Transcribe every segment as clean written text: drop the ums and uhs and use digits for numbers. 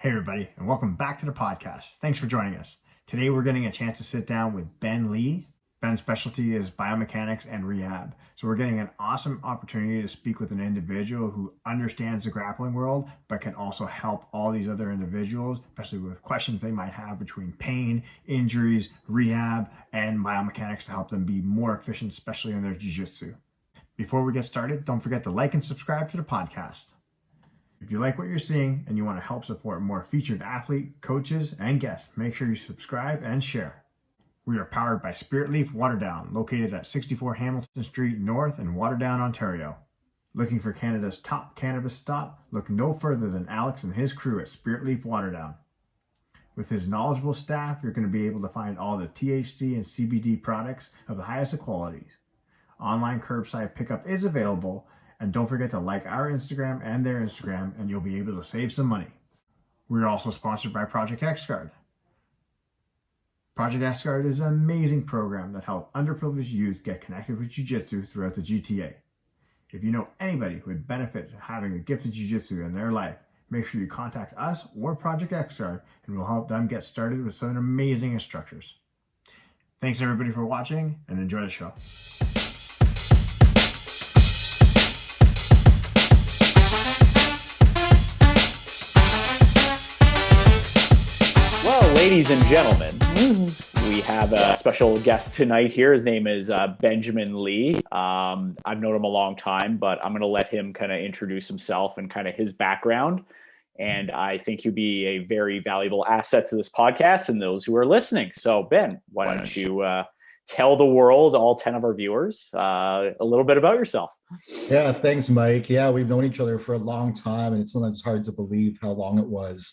Hey everybody, and welcome back to the podcast. Thanks for joining us. Today we're getting a chance to sit down with Ben Lee. Ben's specialty is biomechanics and rehab. So we're getting an awesome opportunity to speak with an individual who understands the grappling world, but can also help all these other individuals, especially with questions they might have between pain, injuries, rehab, and biomechanics to help them be more efficient, especially in their jiu-jitsu. Before we get started, don't forget to like and subscribe to the podcast. If you like what you're seeing and you want to help support more featured athlete, coaches, and guests, make sure you subscribe and share. We are powered by Spirit Leaf Waterdown, located at 64 Hamilton Street North in Waterdown, Ontario. Looking for Canada's top cannabis stop? Look no further than Alex and his crew at Spirit Leaf Waterdown. With his knowledgeable staff, you're going to be able to find all the THC and CBD products of the highest qualities. Online curbside pickup is available. And don't forget to like our Instagram and their Instagram, and you'll be able to save some money. We're also sponsored by Project X-Guard. Project X-Guard is an amazing program that helps underprivileged youth get connected with jiu-jitsu throughout the GTA. If you know anybody who would benefit from having a gift of jiu-jitsu in their life, make sure you contact us or Project X-Guard, and we'll help them get started with some amazing instructors. Thanks everybody for watching, and enjoy the show. Ladies and gentlemen, we have a special guest tonight here. His name is Benjamin Lee. I've known him a long time, but I'm going to let him kind of introduce himself and kind of his background. And I think he'll be a very valuable asset to this podcast and those who are listening. So, Ben, why don't you tell the world, all 10 of our viewers, a little bit about yourself? Yeah, thanks, Mike. Yeah, we've known each other for a long time, and it's sometimes hard to believe how long it was.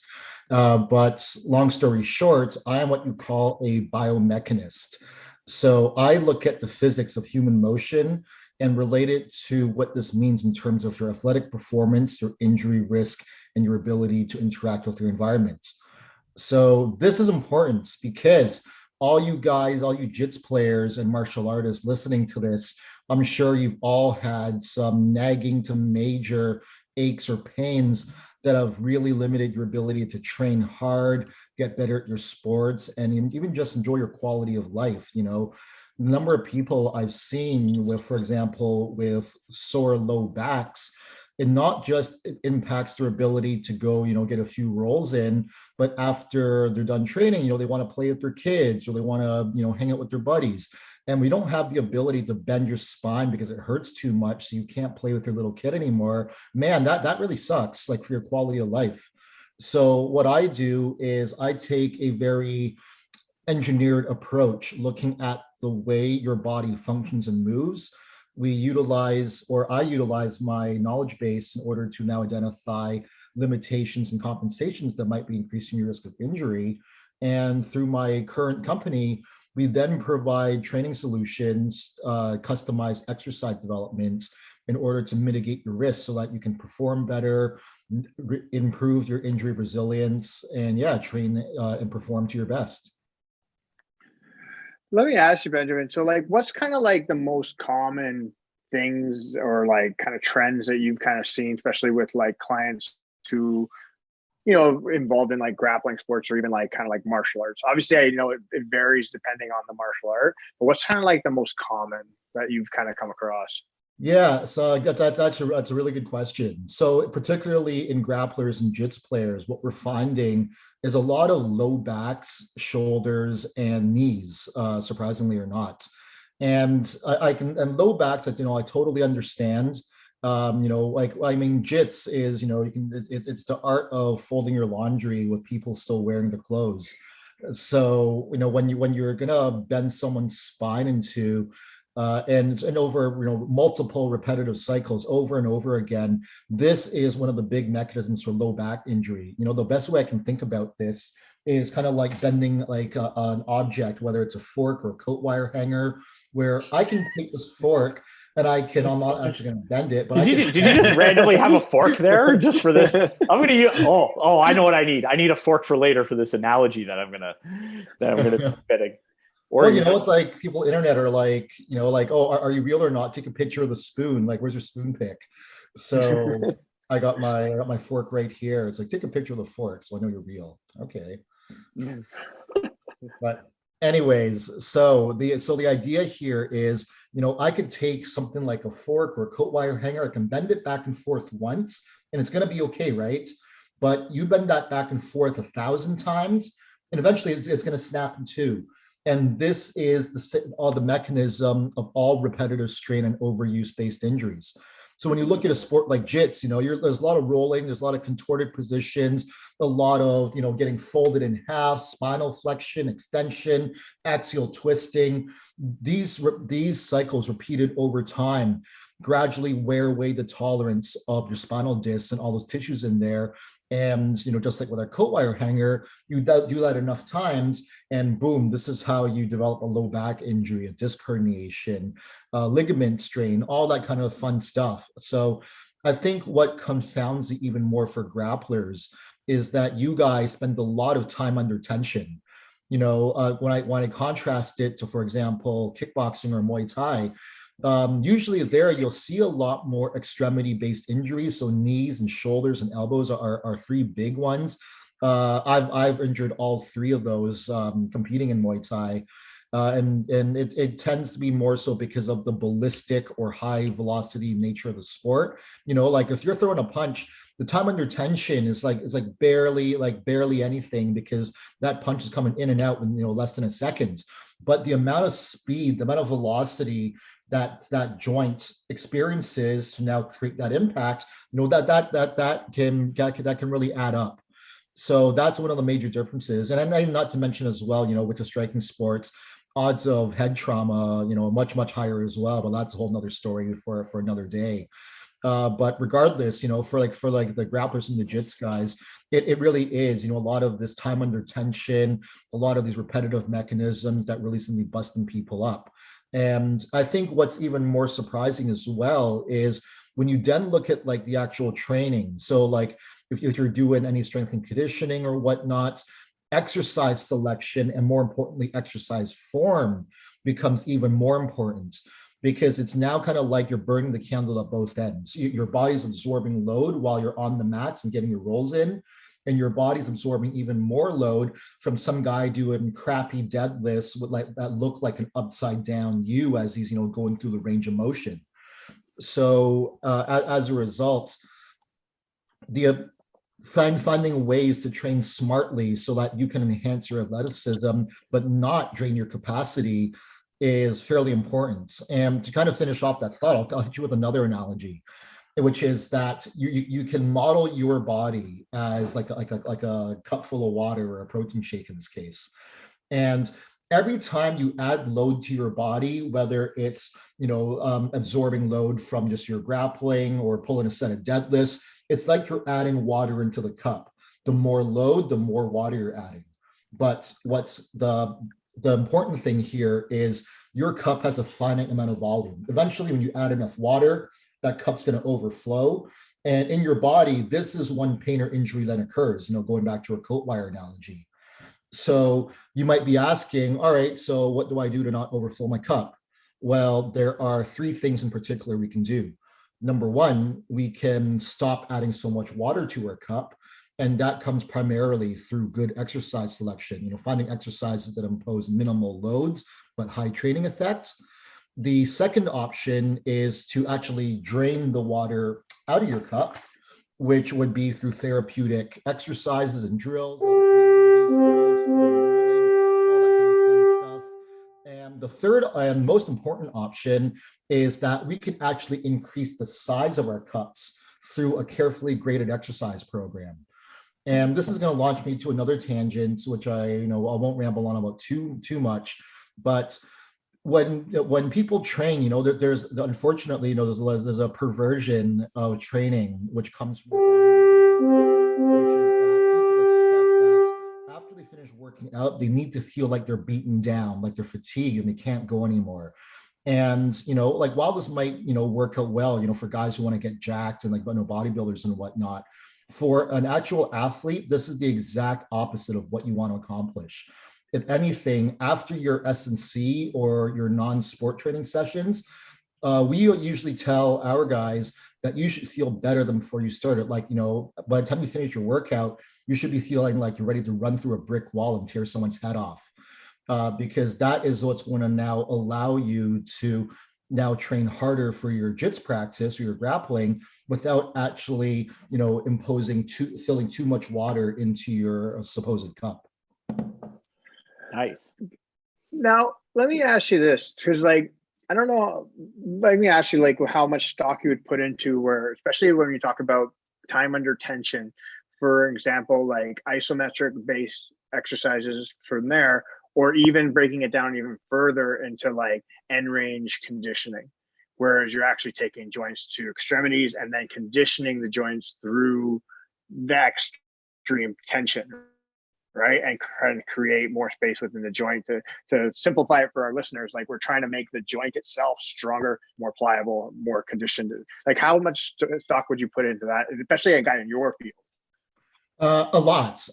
But long story short, I am what you call a biomechanicist. So I look at the physics of human motion and relate it to what this means in terms of your athletic performance, your injury risk, and your ability to interact with your environment. So this is important because all you guys, all you jiu-jitsu players and martial artists listening to this, I'm sure you've all had some nagging to major aches or pains that have really limited your ability to train hard, get better at your sports, and even just enjoy your quality of life. You know, the number of people I've seen with, for example, with sore low backs, it not just impacts their ability to go, get a few rolls in, but after they're done training, they want to play with their kids or they want to, hang out with their buddies. And we don't have the ability to bend your spine because it hurts too much. So you can't play with your little kid anymore. Man, that really sucks, like for your quality of life. So what I do is I take a very engineered approach looking at the way your body functions and moves. I utilize my knowledge base in order to now identify limitations and compensations that might be increasing your risk of injury. And through my current company, we then provide training solutions, customized exercise development in order to mitigate your risk so that you can perform better, improve your injury resilience, and train and perform to your best. Let me ask you, Benjamin. So what's kind of the most common things or kind of trends that you've kind of seen, especially with clients who involved in grappling sports or even kind of martial arts? Obviously, I know it varies depending on the martial art, but what's kind of the most common that you've kind of come across? Yeah, so that's a really good question. So particularly in grapplers and jits players, what we're finding is a lot of low backs, shoulders, and knees, surprisingly or not. And low backs, I totally understand. Jits is, it's the art of folding your laundry with people still wearing the clothes. So, when you're gonna bend someone's spine into and over multiple repetitive cycles over and over again, this is one of the big mechanisms for low back injury. The best way I can think about this is kind of like bending an object, whether it's a fork or a coat wire hanger, where I can take this fork and I'm not actually going to bend it. But did you just randomly have a fork there just for this? I'm going to use. Oh, I know what I need. I need a fork for later for this analogy that I'm gonna be fitting. Or it's like people internet are oh, are you real or not? Take a picture of the spoon. Like, where's your spoon pick? So I got my fork right here. It's like, take a picture of the fork so I know you're real. Okay. But anyways, so the idea here is, I could take something like a fork or a coat wire hanger, I can bend it back and forth once, and it's going to be okay, right? But you bend that back and forth 1,000 times, and eventually it's going to snap in two. And this is all the mechanism of all repetitive strain and overuse based injuries. So when you look at a sport like jits, there's a lot of rolling, there's a lot of contorted positions, a lot of getting folded in half, spinal flexion, extension, axial twisting. These cycles repeated over time gradually wear away the tolerance of your spinal discs and all those tissues in there. And just like with a coat wire hanger, you do that enough times, and boom, this is how you develop a low back injury, a disc herniation, ligament strain, all that kind of fun stuff. So I think what confounds it even more for grapplers is that you guys spend a lot of time under tension. When I contrast it to, for example, kickboxing or Muay Thai, usually there you'll see a lot more extremity-based injuries. So knees and shoulders and elbows are three big ones. I've injured all three of those competing in Muay Thai. And it tends to be more so because of the ballistic or high velocity nature of the sport. Like if you're throwing a punch, the time under tension is like barely anything, because that punch is coming in and out in less than a second. But the amount of speed, the amount of velocity that joint experiences to now create that impact, that can really add up. So that's one of the major differences. And not to mention as well, with the striking sports, odds of head trauma, much, much higher as well. But that's a whole nother story for another day. But regardless, for the grapplers and the jits guys, it really is, a lot of this time under tension, a lot of these repetitive mechanisms that really seem to be busting people up. And I think what's even more surprising as well is when you then look at like the actual training. So like if you're doing any strength and conditioning or whatnot, exercise selection, and more importantly, exercise form becomes even more important, because it's now kind of like you're burning the candle at both ends. Your body's absorbing load while you're on the mats and getting your rolls in, and your body's absorbing even more load from some guy doing crappy deadlifts with that look like an upside down U as he's going through the range of motion. So as a result, finding ways to train smartly so that you can enhance your athleticism but not drain your capacity is fairly important. And to kind of finish off that thought, I'll hit you with another analogy, which is that you can model your body as like a cup full of water or a protein shake in this case. And every time you add load to your body, whether it's absorbing load from just your grappling or pulling a set of deadlifts, it's like you're adding water into the cup. The more load, the more water you're adding. But what's the important thing here is your cup has a finite amount of volume. Eventually, when you add enough water, that cup's going to overflow. And in your body, this is one pain or injury that occurs, going back to a coat wire analogy. So you might be asking, all right, so what do I do to not overflow my cup? Well, there are three things in particular we can do. Number one, we can stop adding so much water to our cup. And that comes primarily through good exercise selection, finding exercises that impose minimal loads, but high training effects. The second option is to actually drain the water out of your cup, which would be through therapeutic exercises and drills, and the third and most important option is that we can actually increase the size of our cups through a carefully graded exercise program. And this is going to launch me to another tangent, which I won't ramble on about too much. But when people train, there's unfortunately, there's a perversion of training which comes from the bodybuilding, which is that people expect that after they finish working out, they need to feel like they're beaten down, like they're fatigued and they can't go anymore. And like while this might work out well, for guys who want to get jacked and like bodybuilders and whatnot, for an actual athlete, this is the exact opposite of what you want to accomplish. If anything, after your S&C or your non-sport training sessions, we usually tell our guys, that you should feel better than before you started. Like, by the time you finish your workout, you should be feeling like you're ready to run through a brick wall and tear someone's head off. Because that is what's going to now allow you to now train harder for your jits practice or your grappling without actually, filling too much water into your supposed cup. Nice. Now, let me ask you this, because like, I don't know, let me ask you like how much stock you would put into where, especially when you talk about time under tension, for example, like isometric based exercises from there, or even breaking it down even further into like end range conditioning, whereas you're actually taking joints to extremities and then conditioning the joints through the extreme tension, right? And trying to create more space within the joint. To simplify it for our listeners, like we're trying to make the joint itself stronger, more pliable, more conditioned. Like how much stock would you put into that, especially a guy in your field? A lot.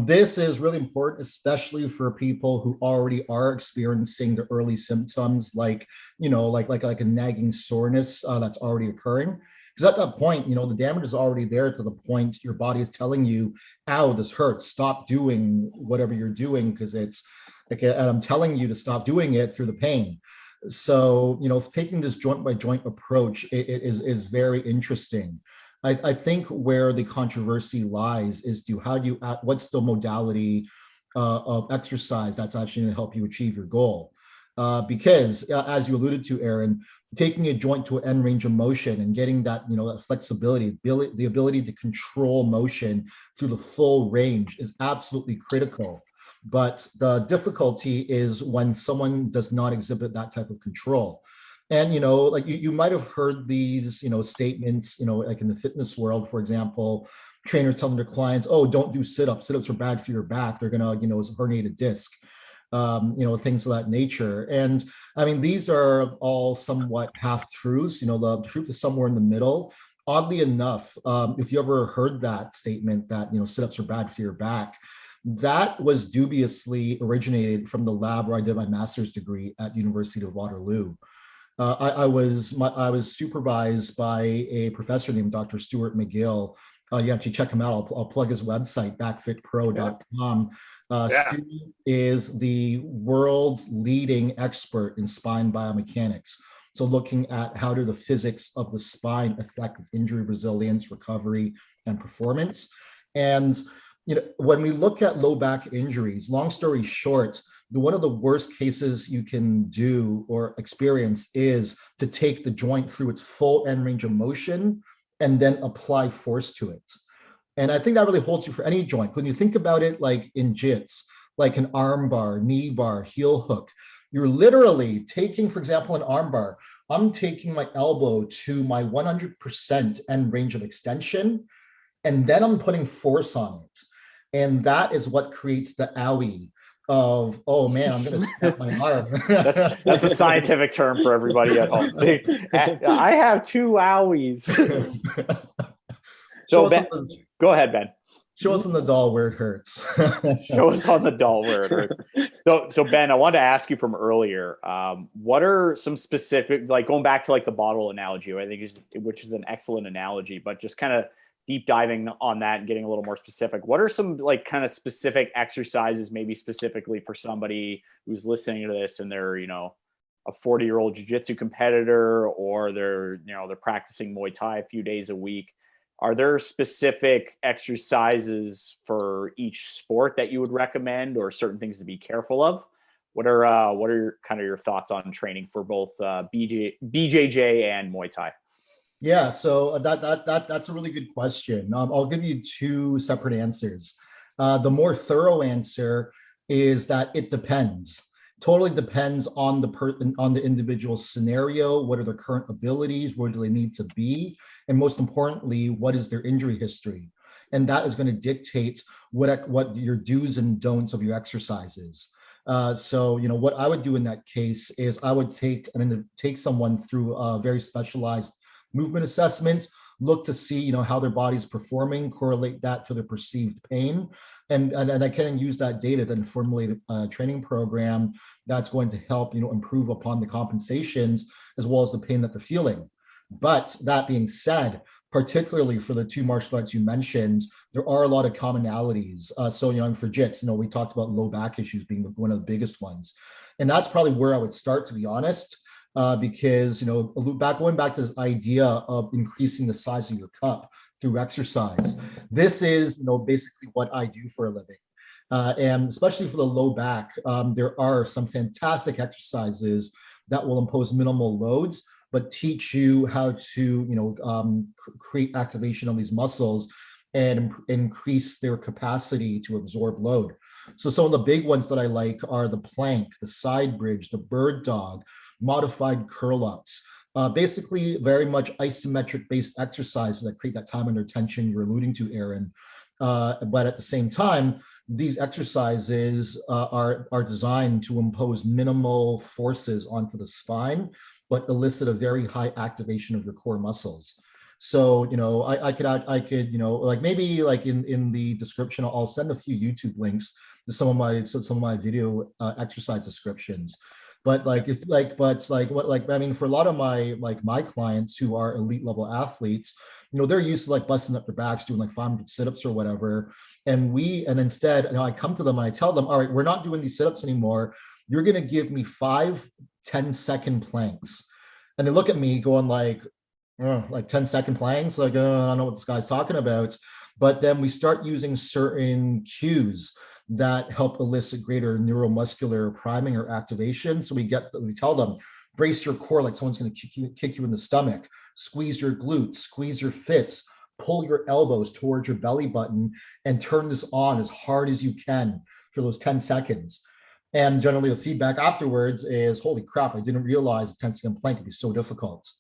This is really important, especially for people who already are experiencing the early symptoms, like a nagging soreness that's already occurring. Because at that point, the damage is already there to the point your body is telling you, "Ow, this hurts. Stop doing whatever you're doing," because it's like, and I'm telling you to stop doing it through the pain. So, taking this joint by joint approach is very interesting. I think where the controversy lies is what's the modality of exercise that's actually going to help you achieve your goal. Because as you alluded to, Aaron, taking a joint to an end range of motion and getting that, that flexibility, the ability to control motion through the full range is absolutely critical. But the difficulty is when someone does not exhibit that type of control. And, like you might have heard these, statements, like in the fitness world, for example, trainers telling their clients, "Oh, don't do sit-ups. Sit-ups are bad for your back. They're going to, herniate a disc," things of that nature. And I mean, these are all somewhat half truths. The truth is somewhere in the middle. Oddly enough, if you ever heard that statement that, sit-ups are bad for your back, that was dubiously originated from the lab where I did my master's degree at University of Waterloo. I was supervised by a professor named Dr. Stu McGill. You actually check him out. I'll plug his website, backfitpro.com. Stu is the world's leading expert in spine biomechanics. So looking at how do the physics of the spine affect injury resilience, recovery, and performance. And when we look at low back injuries, long story short, one of the worst cases you can do or experience is to take the joint through its full end range of motion and then apply force to it. And I think that really holds you for any joint. When you think about it, like in jits, like an arm bar, knee bar, heel hook, you're literally taking, for example, an arm bar, I'm taking my elbow to my 100% end range of extension, and then I'm putting force on it. And that is what creates the owie of, "Oh man, I'm going to snap my arm." That's a scientific term for everybody at home. I have two owies. So Ben, go ahead, Ben. Show us on the doll where it hurts. Show us on the doll where it hurts. So Ben, I wanted to ask you from earlier, what are some specific, like going back to like the bottle analogy, which is an excellent analogy, but just kind of deep diving on that and getting a little more specific. What are some like kind of specific exercises, maybe specifically for somebody who's listening to this and they're, a 40-year-old jiu-jitsu competitor, or they're practicing Muay Thai a few days a week? Are there specific exercises for each sport that you would recommend, or certain things to be careful of? What are kind of your thoughts on training for both BJJ and Muay Thai? Yeah, so that's a really good question. I'll give you two separate answers. The more thorough answer is that it depends. Totally depends on the individual scenario. What are their current abilities? Where do they need to be? And most importantly, what is their injury history? And that is going to dictate what your do's and don'ts of your exercises. So, what I would do in that case is I would take someone through a very specialized movement assessment, look to see, how their body's performing, correlate that to their perceived pain. And I can use that data to formulate a training program that's going to help, improve upon the compensations as well as the pain that they're feeling. But that being said, particularly for the two martial arts you mentioned, there are a lot of commonalities. So, for jiu-jitsu, we talked about low back issues being one of the biggest ones. And that's probably where I would start, to be honest, because, going back to this idea of increasing the size of your cup through exercise. This is, basically what I do for a living. And especially for the low back, there are some fantastic exercises that will impose minimal loads, but teach you how to, create activation of these muscles and increase their capacity to absorb load. So some of the big ones that I like are the plank, the side bridge, the bird dog, modified curl ups. Basically, very much isometric based exercises that create that time under tension you're alluding to, Aaron. But at the same time, these exercises are designed to impose minimal forces onto the spine, but elicit a very high activation of your core muscles. So, I could, like maybe like in the description, I'll send a few YouTube links to some of my video exercise descriptions. But I mean, for a lot of my clients who are elite level athletes, they're used to like busting up their backs, doing like 500 sit-ups or whatever. And instead, I come to them and I tell them, all right, we're not doing these sit-ups anymore. You're going to give me 5 10-second planks. And they look at me going like 10-second planks. Like, I don't know what this guy's talking about. But then we start using certain cues that help elicit greater neuromuscular priming or activation. So we tell them, brace your core like someone's going to kick you in the stomach, squeeze your glutes, squeeze your fists, pull your elbows towards your belly button, and turn this on as hard as you can for those 10 seconds. And generally the feedback afterwards is, holy crap, I didn't realize a 10-second plank could be so difficult.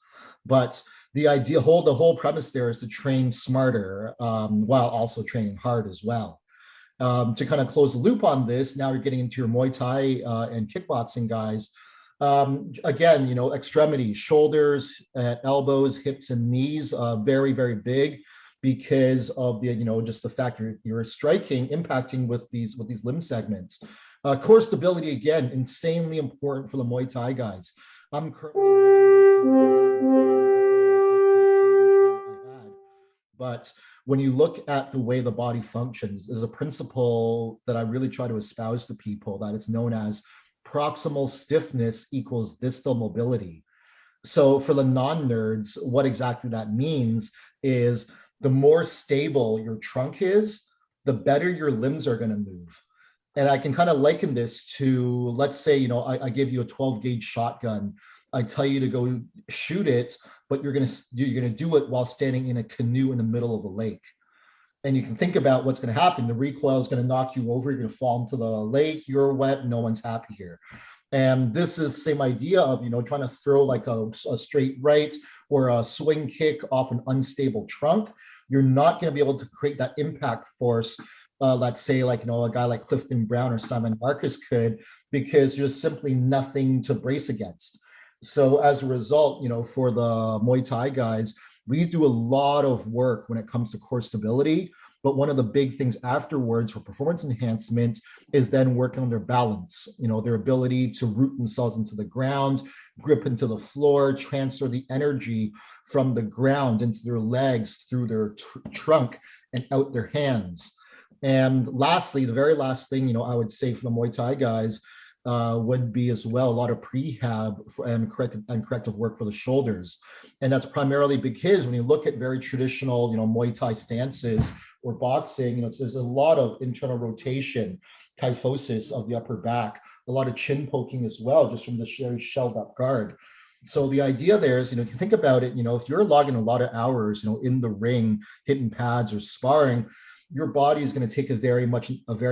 But the whole premise there is to train smarter while also training hard as well. To kind of close the loop on this, now you're getting into your Muay Thai and kickboxing guys. Again, extremities, shoulders, elbows, hips, and knees, very, very big because of the, just the fact you're striking, impacting with these limb segments. Core stability, again, insanely important for the Muay Thai guys. I'm currently but when you look at the way the body functions, there's a principle that I really try to espouse to people that is known as proximal stiffness equals distal mobility. So for the non-nerds, what exactly that means is the more stable your trunk is, the better your limbs are going to move. And I can kind of liken this to, let's say, I give you a 12 gauge shotgun. I tell you to go shoot it, but you're going to do it while standing in a canoe in the middle of a lake. And you can think about what's going to happen. The recoil is going to knock you over. You're going to fall into the lake. You're wet. No one's happy here. And this is the same idea of, trying to throw like a straight right or a swing kick off an unstable trunk. You're not going to be able to create that impact force. Let's say a guy like Clifton Brown or Simon Marcus could, because there's simply nothing to brace against. So as a result, for the Muay Thai guys, we do a lot of work when it comes to core stability. But one of the big things afterwards for performance enhancement is then working on their balance, their ability to root themselves into the ground, grip into the floor, transfer the energy from the ground into their legs through their trunk and out their hands. And lastly, the very last thing, I would say for the Muay Thai guys would be as well a lot of prehab and corrective work for the shoulders. And that's primarily because when you look at very traditional, Muay Thai stances or boxing, there's a lot of internal rotation, kyphosis of the upper back, a lot of chin poking as well, just from the very shelled up guard. So the idea there is, if you think about it, if you're logging a lot of hours, in the ring, hitting pads or sparring, your body is going to take a very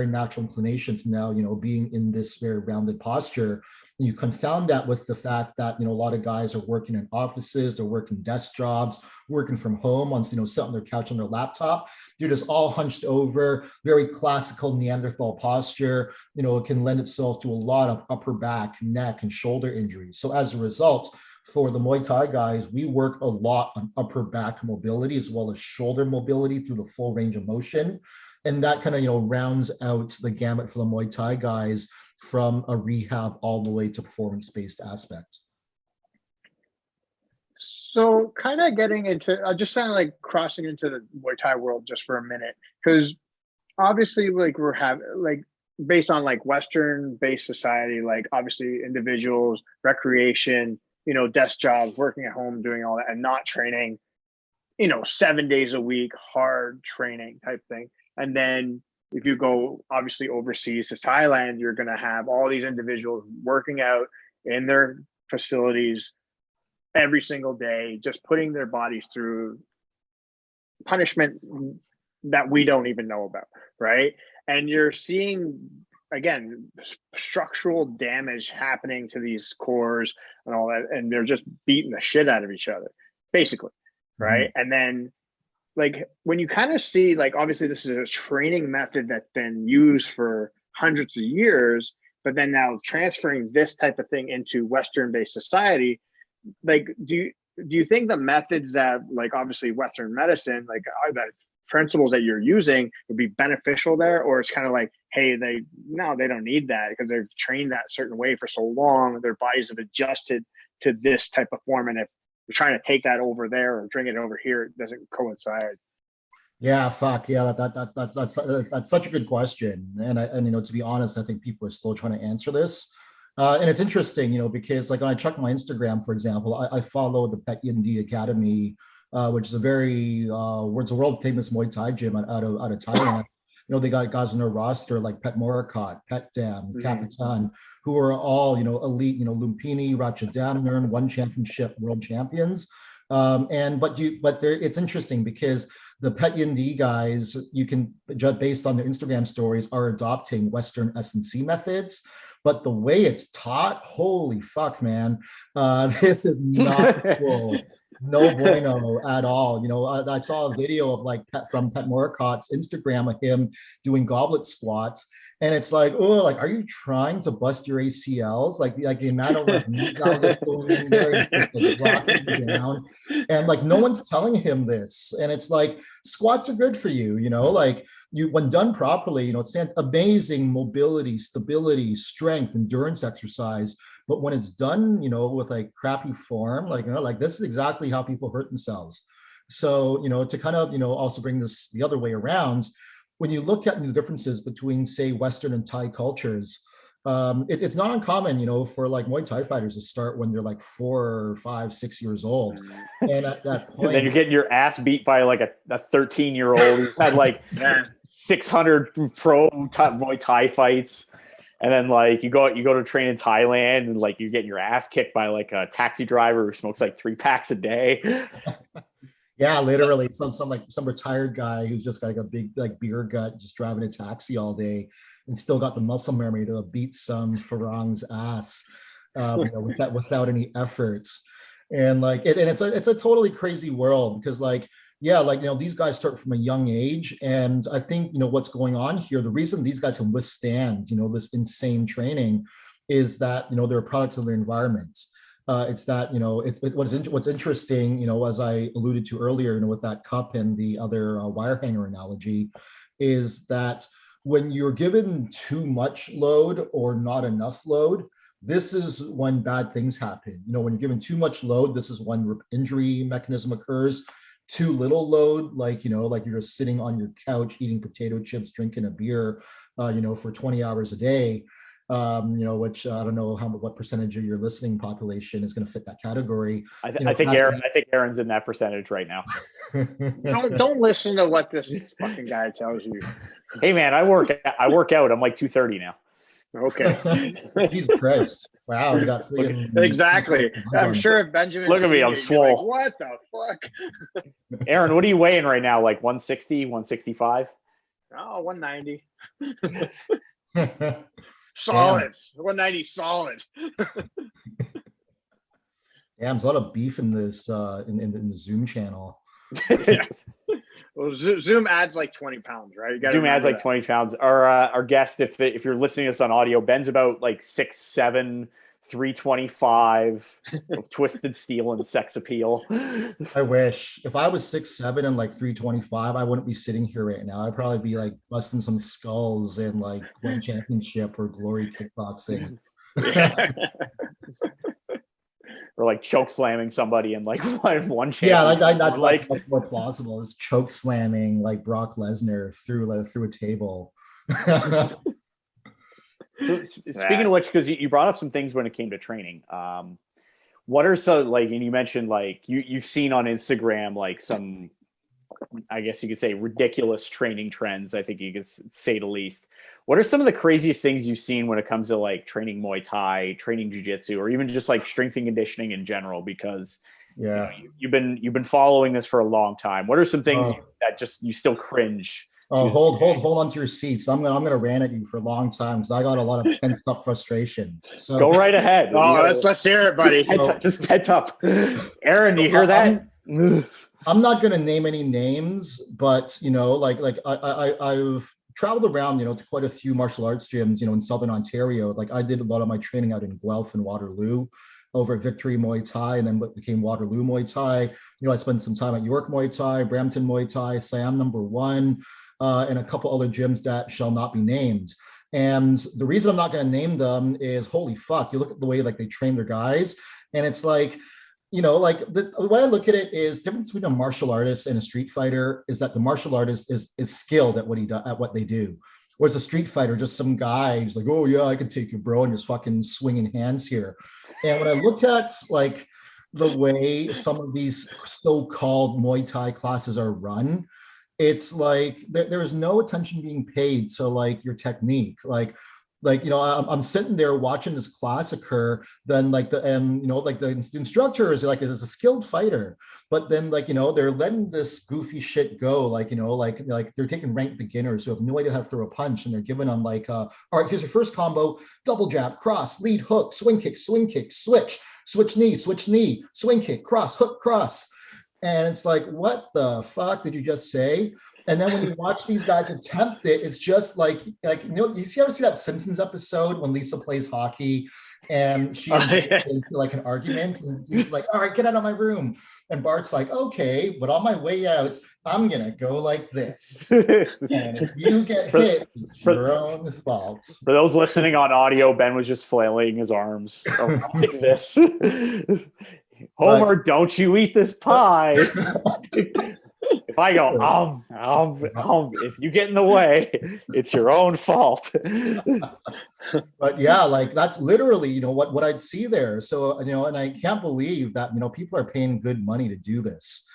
natural inclination to now, being in this very rounded posture. And you confound that with the fact that, a lot of guys are working in offices, they're working desk jobs, working from home on, sitting on their couch on their laptop. They're just all hunched over, very classical Neanderthal posture. It can lend itself to a lot of upper back, neck, and shoulder injuries. So as a result, for the Muay Thai guys, we work a lot on upper back mobility as well as shoulder mobility through the full range of motion. And that kind of, rounds out the gamut for the Muay Thai guys from a rehab all the way to performance-based aspect. So kind of getting into, just kind of like crossing into the Muay Thai world just for a minute, because obviously like we're having like based on like Western based society, like obviously individuals, recreation, desk jobs, working at home, doing all that and not training, 7 days a week, hard training type thing. And then if you go obviously overseas to Thailand, you're going to have all these individuals working out in their facilities every single day, just putting their bodies through punishment that we don't even know about, right? And you're seeing, again, structural damage happening to these cores and all that, and they're just beating the shit out of each other, basically, right? Mm-hmm. And then, like, when you kind of see, like, obviously this is a training method that's been used for hundreds of years, but then now transferring this type of thing into Western-based society, like, do you think the methods that, like, obviously Western medicine, like, are the principles that you're using would be beneficial there? Or it's kind of like, hey, they don't need that because they've trained that certain way for so long, their bodies have adjusted to this type of form, and if you're trying to take that over there or bring it over here, it doesn't coincide? Yeah, fuck yeah, that's such a good question, and to be honest, I think people are still trying to answer this. And it's interesting, because like when I check my Instagram, for example, I follow the Pet Yindi Academy, which is it's a world famous Muay Thai gym out of Thailand. They got guys on their roster like Pet Morakat, Pet Dam, Kapitan, who are all, elite, Lumpini, Ratchadamnern, one championship world champions. But it's interesting because the Pet Yindi guys, you can judge based on their Instagram stories, are adopting Western S&C methods. But the way it's taught, holy fuck, man, this is not cool. No bueno at all. I saw a video of from Pet Morakot's Instagram of him doing goblet squats. And it's like, oh, like, are you trying to bust your ACLs? Like the amount of meat that's going in there, just rocking down. And no one's telling him this. And it's like, squats are good for you, when done properly, it's amazing mobility, stability, strength, endurance exercise. But when it's done, with crappy form, this is exactly how people hurt themselves. So, to kind of, also bring this the other way around, when you look at the differences between, say, Western and Thai cultures, it's not uncommon, for Muay Thai fighters to start when they're 4, 5, 6 years old. And at that point, and then you're getting your ass beat by a 13-year-old who's had 600 pro Muay Thai fights. And then you go to train in Thailand and you're getting your ass kicked by a taxi driver who smokes 3 packs a day. Yeah, literally some retired guy who's just got a big beer gut, just driving a taxi all day and still got the muscle memory to beat some Farang's ass without any efforts. And it's a totally crazy world because these guys start from a young age. And I think, what's going on here, the reason these guys can withstand, this insane training is that, they're products of their environments. It's that, what's interesting, as I alluded to earlier, with that cup and the other wire hanger analogy, is that when you're given too much load or not enough load, this is when bad things happen. When you're given too much load, this is when injury mechanism occurs. Too little load, you're just sitting on your couch eating potato chips, drinking a beer, for 20 hours a day, which I don't know what percentage of your listening population is going to fit that category. I think Aaron's in that percentage right now. Don't listen to what this fucking guy tells you. Hey man, I work out. I'm 230 now. Okay. Jesus Christ. Wow, you got exactly. I'm sure if Benjamin, look at me, I'm swole. What the fuck? Aaron, what are you weighing right now? 160, 165? Oh, 190. Solid. Damn. 190 solid. Damn, there's a lot of beef in this in the Zoom channel. Yes. Well, Zoom adds 20 pounds, right? Zoom adds 20 pounds. Our guest, if you're listening to us on audio, Ben's about 6'7", 325 of twisted steel and sex appeal. I wish. If I was 6'7" and 325, I wouldn't be sitting here right now. I'd probably be busting some skulls in One Championship or Glory Kickboxing. or like choke slamming somebody in like one Yeah, championship. that's Like, much more plausible. It's choke slamming like Brock Lesnar through a table. so speaking of which, because you brought up some things when it came to training, what are some, like, and you mentioned like you've seen on Instagram like some, I guess you could say, ridiculous training trends, I think you could say the least. What are some of the craziest things you've seen when it comes to like training Muay Thai, training jiu-jitsu, or even just like strength and conditioning in general? Because Yeah. you've been following this for a long time. What are some things that just you still cringe? Oh, hold on to your seats. I'm gonna rant at you for a long time because I got a lot of pent up frustrations. So Go right ahead. Oh, let's hear it, buddy. Just pent up. Aaron, do you hear that? I'm not gonna name any names, but I've traveled around, to quite a few martial arts gyms, in Southern Ontario. Like I did a lot of my training out in Guelph and Waterloo, over at Victory Muay Thai, and then what became Waterloo Muay Thai. I spent some time at York Muay Thai, Brampton Muay Thai, Siam #1, and a couple other gyms that shall not be named. And the reason I'm not going to name them is, holy fuck, you look at the way like they train their guys, and it's like, the way I look at it is, the difference between a martial artist and a street fighter is that the martial artist is skilled at what they do. Whereas a street fighter, just some guy who's like, oh yeah, I can take you, bro, and just fucking swinging hands here. And when I look at like the way some of these so-called Muay Thai classes are run, it's like there's no attention being paid to like your technique. I'm sitting there watching this class occur. Then the instructor is like, is a skilled fighter, but then they're letting this goofy shit go. Like they're taking ranked beginners who have no idea how to throw a punch, and they're giving them like, all right, here's your first combo: double jab, cross, lead hook, swing kick, switch knee, swing kick, cross, hook, cross. And it's like, what the fuck did you just say? And then when you watch these guys attempt it, it's just like you ever see that Simpsons episode when Lisa plays hockey and she into like an argument, and he's like, all right, get out of my room. And Bart's like, okay, but on my way out, I'm gonna go like this. And if you get hit, it's your own fault. For those listening on audio, Ben was just flailing his arms like this. Homer, don't you eat this pie. If I go, if you get in the way, it's your own fault. But yeah, like that's literally, what I'd see there. So, and I can't believe that, people are paying good money to do this.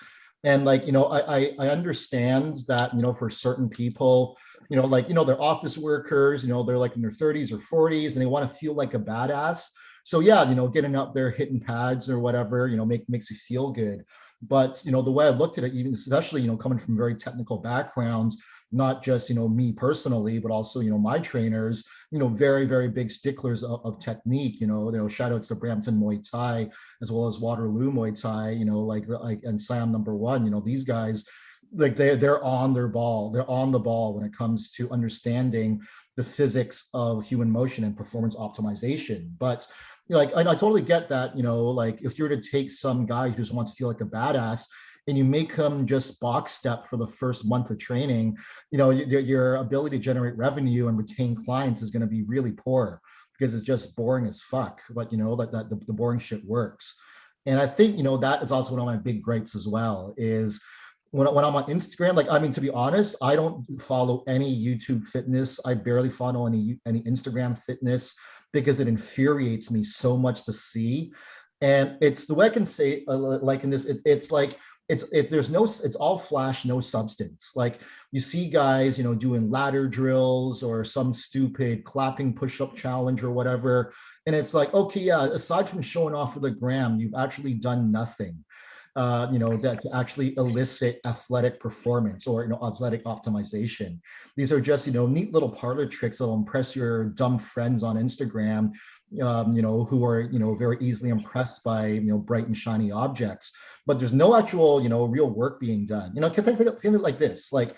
And I understand that, for certain people, they're office workers, they're like in their 30s or 40s and they want to feel like a badass. So yeah, getting up there, hitting pads or whatever, makes you feel good. But, the way I looked at it, even especially, coming from very technical backgrounds, not just, me personally, but also, my trainers, very, very big sticklers of technique, shout outs to Brampton Muay Thai, as well as Waterloo Muay Thai, and Siam #1, these guys, like they're on their ball. They're on the ball when it comes to understanding the physics of human motion and performance optimization. But I totally get that, if you were to take some guy who just wants to feel like a badass and you make him just box step for the first month of training, your ability to generate revenue and retain clients is going to be really poor because it's just boring as fuck. But that the boring shit works. And I think, that is also one of my big gripes as well, is when I'm on Instagram, to be honest, I don't follow any YouTube fitness. I barely follow any Instagram fitness because it infuriates me so much to see. And it's the way I can say, like in this, it's all flash, no substance. Like you see guys, doing ladder drills or some stupid clapping push-up challenge or whatever. And it's like, okay, yeah, aside from showing off for the gram, you've actually done nothing. That to actually elicit athletic performance or athletic optimization. These are just neat little parlor tricks that'll impress your dumb friends on Instagram, who are very easily impressed by bright and shiny objects. But there's no actual real work being done. Think of it like this, like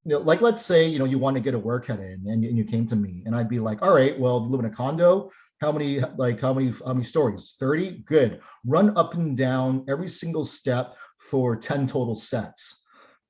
let's say you want to get a workout in and you came to me and I'd be like, all right, well, you live in a condo. How many stories? 30? Good. Run up and down every single step for 10 total sets.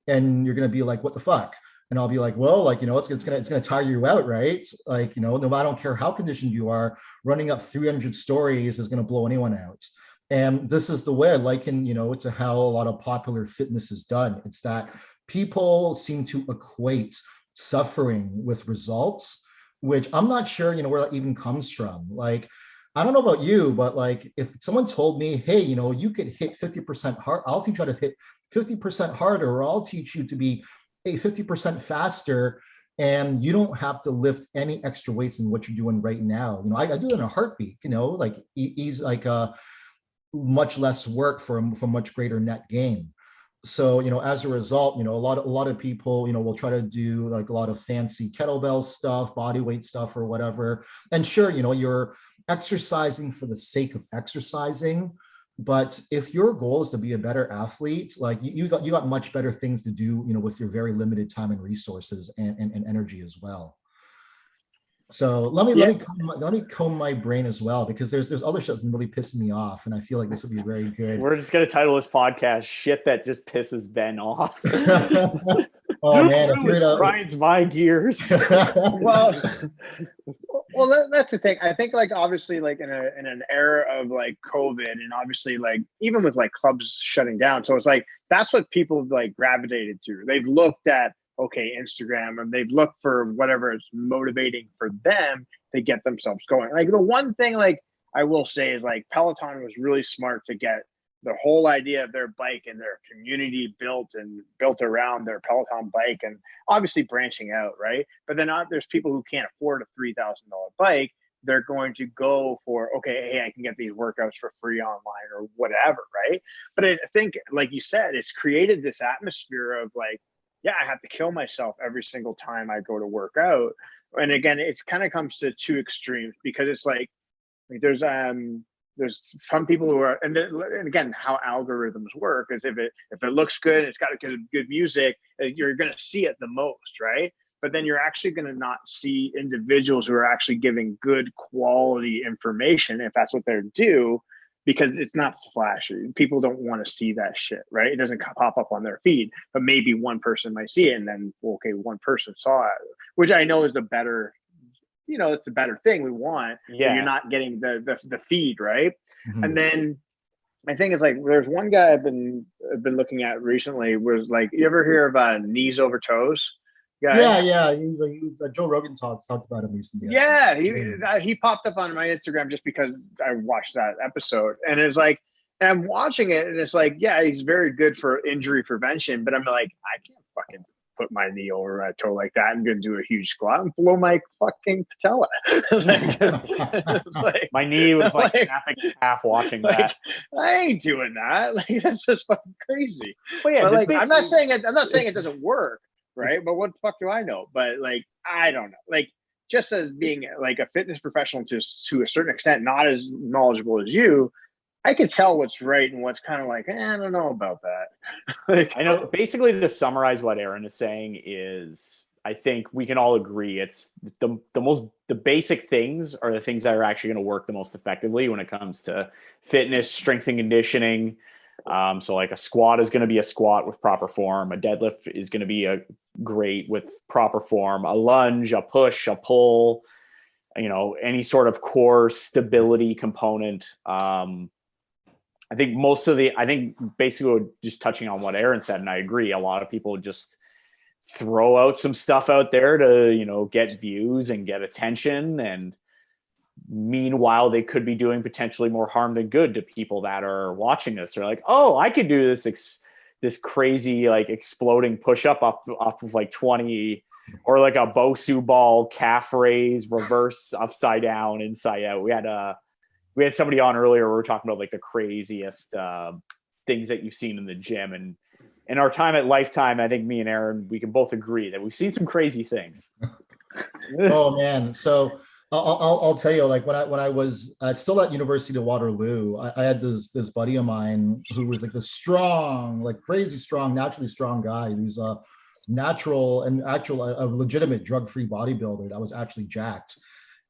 And you're going to be like, what the fuck? And I'll be like, well, it's going to tire you out, right? I don't care how conditioned you are, running up 300 stories is going to blow anyone out. And this is the way I liken, to how a lot of popular fitness is done. It's that people seem to equate suffering with results, which I'm not sure, where that even comes from. Like, I don't know about you, but like if someone told me, hey, you could hit 50% hard, I'll teach you how to hit 50% harder, or I'll teach you to be 50% faster, and you don't have to lift any extra weights in what you're doing right now. I do it in a heartbeat, like he's like much less work for much greater net gain. So as a result, a lot of people will try to do like a lot of fancy kettlebell stuff, body weight stuff, or whatever. And sure, you're exercising for the sake of exercising, but if your goal is to be a better athlete, like you got much better things to do with your very limited time and resources and energy as well. So let me comb my brain as well, because there's other shit that's really pissing me off, and I feel like this would be very good. We're just gonna title this podcast "Shit That Just Pisses Ben Off." Oh man, if you're grinds my gears. well, that's the thing. I think like obviously like in an era of like COVID, and obviously like even with like clubs shutting down, so it's like that's what people like gravitated to. They've looked at Instagram, and they've looked for whatever is motivating for them to get themselves going. Like the one thing like I will say is like Peloton was really smart to get the whole idea of their bike and their community built around their Peloton bike, and obviously branching out, right? But then there's people who can't afford a $3,000 bike. They're going to go for, okay, hey, I can get these workouts for free online or whatever, right? But I think, like you said, it's created this atmosphere of like, yeah, I have to kill myself every single time I go to work out. And again, it kind of comes to two extremes, because it's like there's some people who are, and again, how algorithms work is if it looks good, it's got good music, you're going to see it the most, right? But then you're actually going to not see individuals who are actually giving good quality information, if that's what they're due, because it's not flashy. People don't want to see that shit, right? It doesn't pop up on their feed, but maybe one person might see it, and then, okay, one person saw it, which I know is a better, it's a better thing we want. Yeah. You're not getting the feed, right? Mm-hmm. And then my thing is like, there's one guy I've been looking at recently, was like, you ever hear of knees over toes? Guy? Yeah. He's Joe Rogan talked about him recently. Yeah, he popped up on my Instagram just because I watched that episode, and it's like, and I'm watching it, and it's like, yeah, he's very good for injury prevention, but I'm like, I can't fucking put my knee over my toe like that. I'm gonna do a huge squat and blow my fucking patella. Like, my knee was like snapping in half watching that. I ain't doing that. Like, that's just fucking crazy. Well, yeah, but like, I'm not saying it doesn't work. Right. But what the fuck do I know? But like, I don't know. Like, just as being like a fitness professional to a certain extent, not as knowledgeable as you, I can tell what's right and what's kind of like, I don't know about that. Like, I know basically to summarize what Aaron is saying is, I think we can all agree it's the basic things are the things that are actually going to work the most effectively when it comes to fitness, strength and conditioning. So like a squat is going to be a squat with proper form. A deadlift is going to be a great with proper form. A lunge, a push, a pull, any sort of core stability component. I think basically just touching on what Aaron said, and I agree, a lot of people just throw out some stuff out there to, get views and get attention. And meanwhile, they could be doing potentially more harm than good to people that are watching this. They're like, oh, I could do this crazy, like exploding push-up off of like 20, or like a Bosu ball calf raise, reverse upside down, inside out. We had somebody on earlier. We were talking about like the craziest things that you've seen in the gym, and in our time at Lifetime, I think me and Aaron, we can both agree that we've seen some crazy things. Oh man. So I'll tell you, like when I was still at University of Waterloo, I had this buddy of mine who was like the strong, like crazy strong, naturally strong guy who's a natural and a legitimate drug-free bodybuilder that was actually jacked.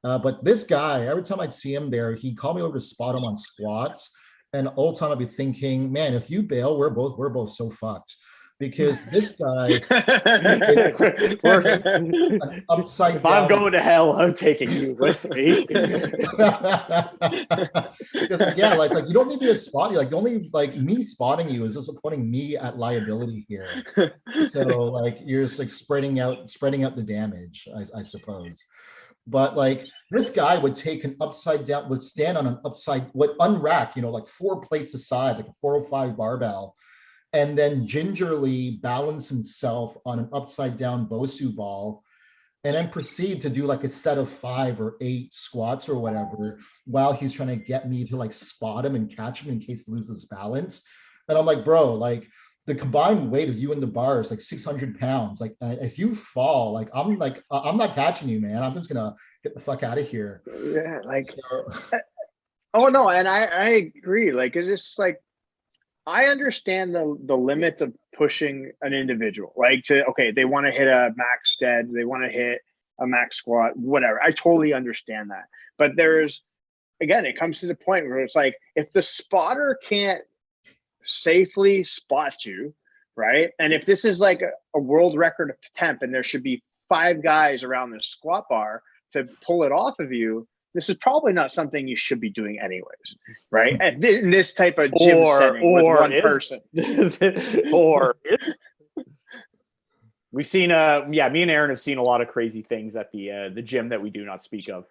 But this guy, every time I'd see him there, he'd call me over to spot him on squats. And all the time I'd be thinking, man, if you bail, we're both so fucked. because this guy an upside if I'm down. going to hell, I'm taking you with me. Because again, like you don't need me to spot you. Like the only like me spotting you is just putting me at liability here. So like you're just like spreading out the damage, I suppose. But like this guy would take an upside down, would stand on an upside, would unrack, like 4 plates aside, like a 405 barbell, and then gingerly balance himself on an upside down Bosu ball, and then proceed to do like a set of 5 or 8 squats or whatever while he's trying to get me to like spot him and catch him in case he loses balance. And I'm like, bro, like the combined weight of you and the bar is like 600 pounds. Like if you fall, like I'm not catching you, man. I'm just gonna get the fuck out of here. Yeah, like oh no, and I agree. Like it's just like I understand the limits of pushing an individual. Like they want to hit a max dead, they want to hit a max squat, whatever. I totally understand that. But it comes to the point where it's like if the spotter can't safely spot you, right? And if this is like a world record attempt and there should be 5 guys around the squat bar to pull it off of you, this is probably not something you should be doing anyways, right? And in this type of gym setting with one person. We've seen me and Aaron have seen a lot of crazy things at the gym that we do not speak of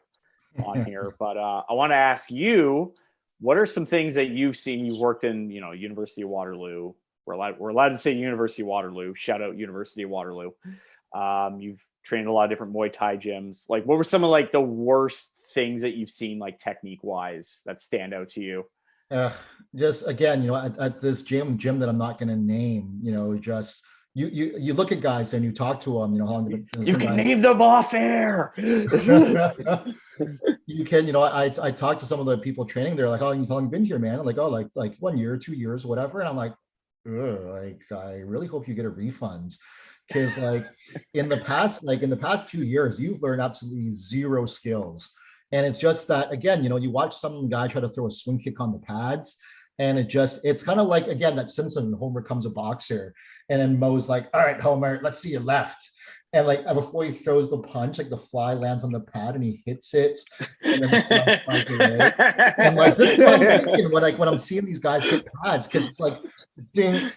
on here. But I want to ask you, what are some things that you've seen? You've worked in, University of Waterloo. We're allowed to say University of Waterloo. Shout out University of Waterloo. You've trained a lot of different Muay Thai gyms. Like, what were some of like the worst things that you've seen, like technique wise, that stand out to you? Just again, at this gym that I'm not going to name, just you look at guys and you talk to them, how long you can name them off air. You can, I talked to some of the people training. They're like, "Oh, how long have you been here, man?" I'm like, "Oh, like 1 year, 2 years, whatever." And I'm like, I really hope you get a refund, because like in the past 2 years, you've learned absolutely zero skills. And it's just that, again, you watch some guy try to throw a swing kick on the pads, and it's kind of like, again, that Simpson, Homer becomes a boxer, and then Moe's like, "All right, Homer, let's see your left." And like before he throws the punch, like the fly lands on the pad and he hits it, and then the flies away. And like this is what I'm thinking when I'm seeing these guys hit pads, because it's like dink,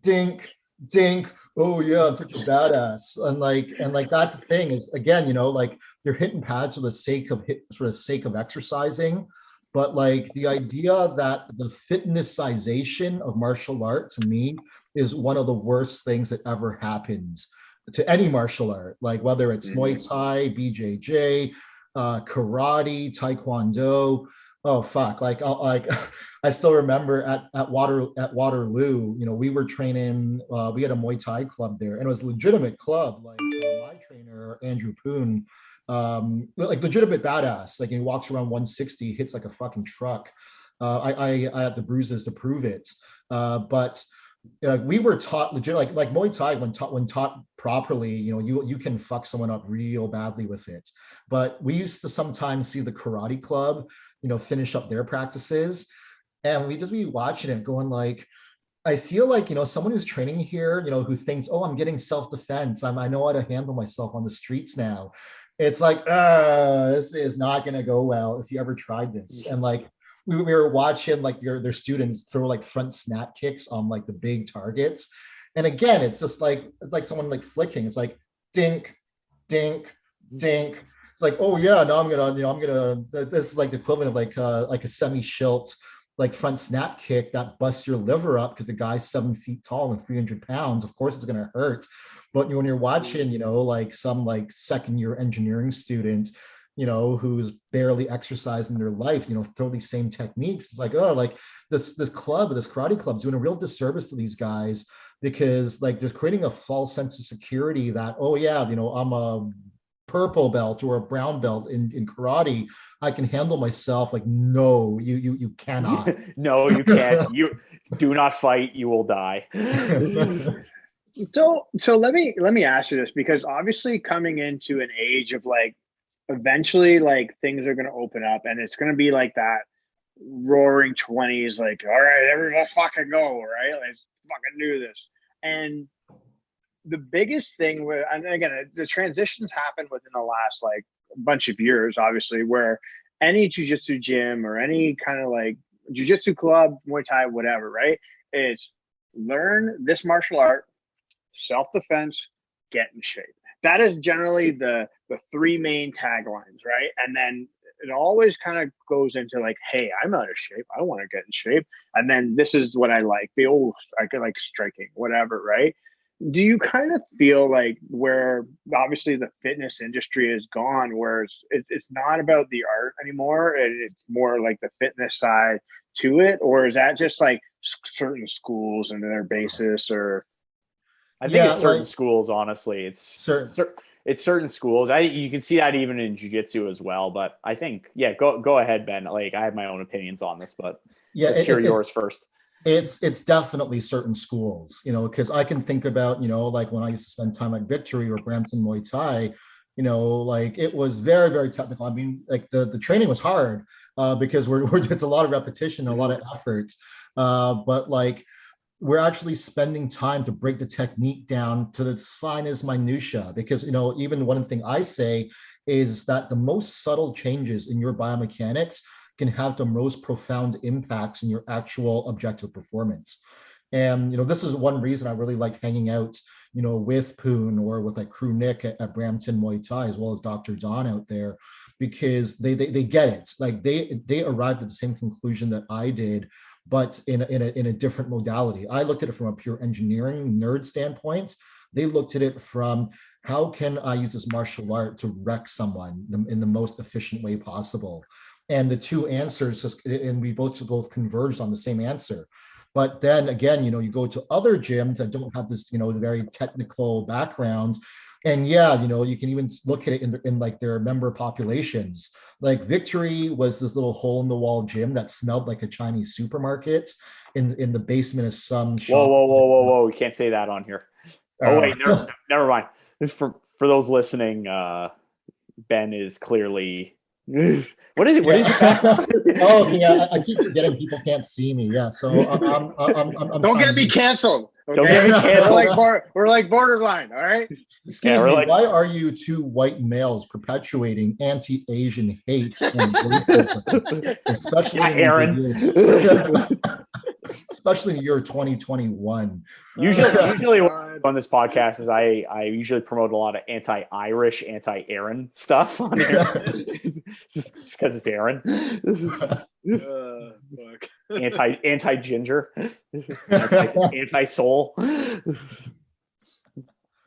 dink, dink. Oh yeah, I'm such a badass. And like that's the thing is, again, like they're hitting pads for the sake of exercising. But like the idea that the fitnessization of martial art, to me, is one of the worst things that ever happens to any martial art, like whether it's Muay Thai, BJJ, karate, Taekwondo. Oh fuck! Like I still remember at Waterloo, we were training. We had a Muay Thai club there, and it was a legitimate club. Like my trainer Andrew Poon, like legitimate badass. Like he walks around 160, hits like a fucking truck. I had the bruises to prove it, but we were taught legit, like Muay Thai, when taught properly, you can fuck someone up real badly with it. But we used to sometimes see the karate club, finish up their practices, and we just be watching it going like, I feel like, someone who's training here, who thinks, "Oh, I'm getting self-defense. I know how to handle myself on the streets now." It's like, this is not going to go well if you ever tried this. And like, we were watching like their students throw like front snap kicks on like the big targets. And again, it's just like, it's like someone like flicking. It's like dink, dink, dink. It's like, oh yeah, no, I'm gonna, this is like the equivalent of like a semi-shilt, like front snap kick that busts your liver up because the guy's 7 feet tall and 300 pounds. Of course it's gonna hurt. But when you're watching, like some like second-year engineering student, who's barely exercised in their life, throw these same techniques. It's like, oh, like this karate club is doing a real disservice to these guys, because like they're creating a false sense of security that, oh yeah, I'm a purple belt or a brown belt in karate. I can handle myself. Like, no, you cannot. No, you can't. You do not fight. You will die. So let me ask you this, because obviously coming into an age of like, eventually like things are going to open up and it's going to be like that roaring 20s, like, all right, everybody fucking go, right? Let's fucking do this. And the biggest thing with, and again, the transitions happen within the last like bunch of years, obviously, where any jiu-jitsu gym or any kind of like jiu-jitsu club, Muay Thai, whatever, right? It's learn this martial art, self-defense, get in shape. That is generally the three main taglines, right? And then it always kind of goes into like, hey, I'm out of shape. I want to get in shape. And then this is what I like. I could like striking, whatever, right? Do you kind of feel like where obviously the fitness industry is gone, where it's not about the art anymore, and it's more like the fitness side to it? Or is that just like certain schools and their basis? Or I think it's certain schools, honestly. It's certain schools. You can see that even in jiu-jitsu as well. But I think, go ahead, Ben. Like, I have my own opinions on this, but let's hear yours first. It's definitely certain schools, because I can think about, like when I used to spend time at Victory or Brampton Muay Thai, like it was very, very technical. I mean, like the training was hard because it's a lot of repetition, a lot of effort. But like, we're actually spending time to break the technique down to its finest minutia, because, even one thing I say is that the most subtle changes in your biomechanics can have the most profound impacts in your actual objective performance. And, this is one reason I really like hanging out, with Poon or with like Crew Nick at Brampton Muay Thai, as well as Dr. Don out there, because they get it. Like they arrived at the same conclusion that I did, but in a different modality. I looked at it from a pure engineering nerd standpoint. They looked at it from, how can I use this martial art to wreck someone in the most efficient way possible? And the two answers, and we both converged on the same answer. But then again, you go to other gyms that don't have this, very technical backgrounds. And you can even look at it in like their member populations. Like Victory was this little hole in the wall gym that smelled like a Chinese supermarket in the basement of some shop. Whoa. We can't say that on here. Oh, wait, never mind. This for those listening, Ben is clearly... What is it? Oh, yeah. I keep forgetting people can't see me. Yeah. So I'm don't get me canceled. Okay? Don't get me canceled. We're like borderline. All right. Excuse me. Why are you two white males perpetuating anti-Asian hate and racism, especially Aaron? Especially in the year 2021. Usually on this podcast is I usually promote a lot of anti-Irish, anti-Aaron stuff on here. just because it's Aaron. Anti-ginger, anti-soul.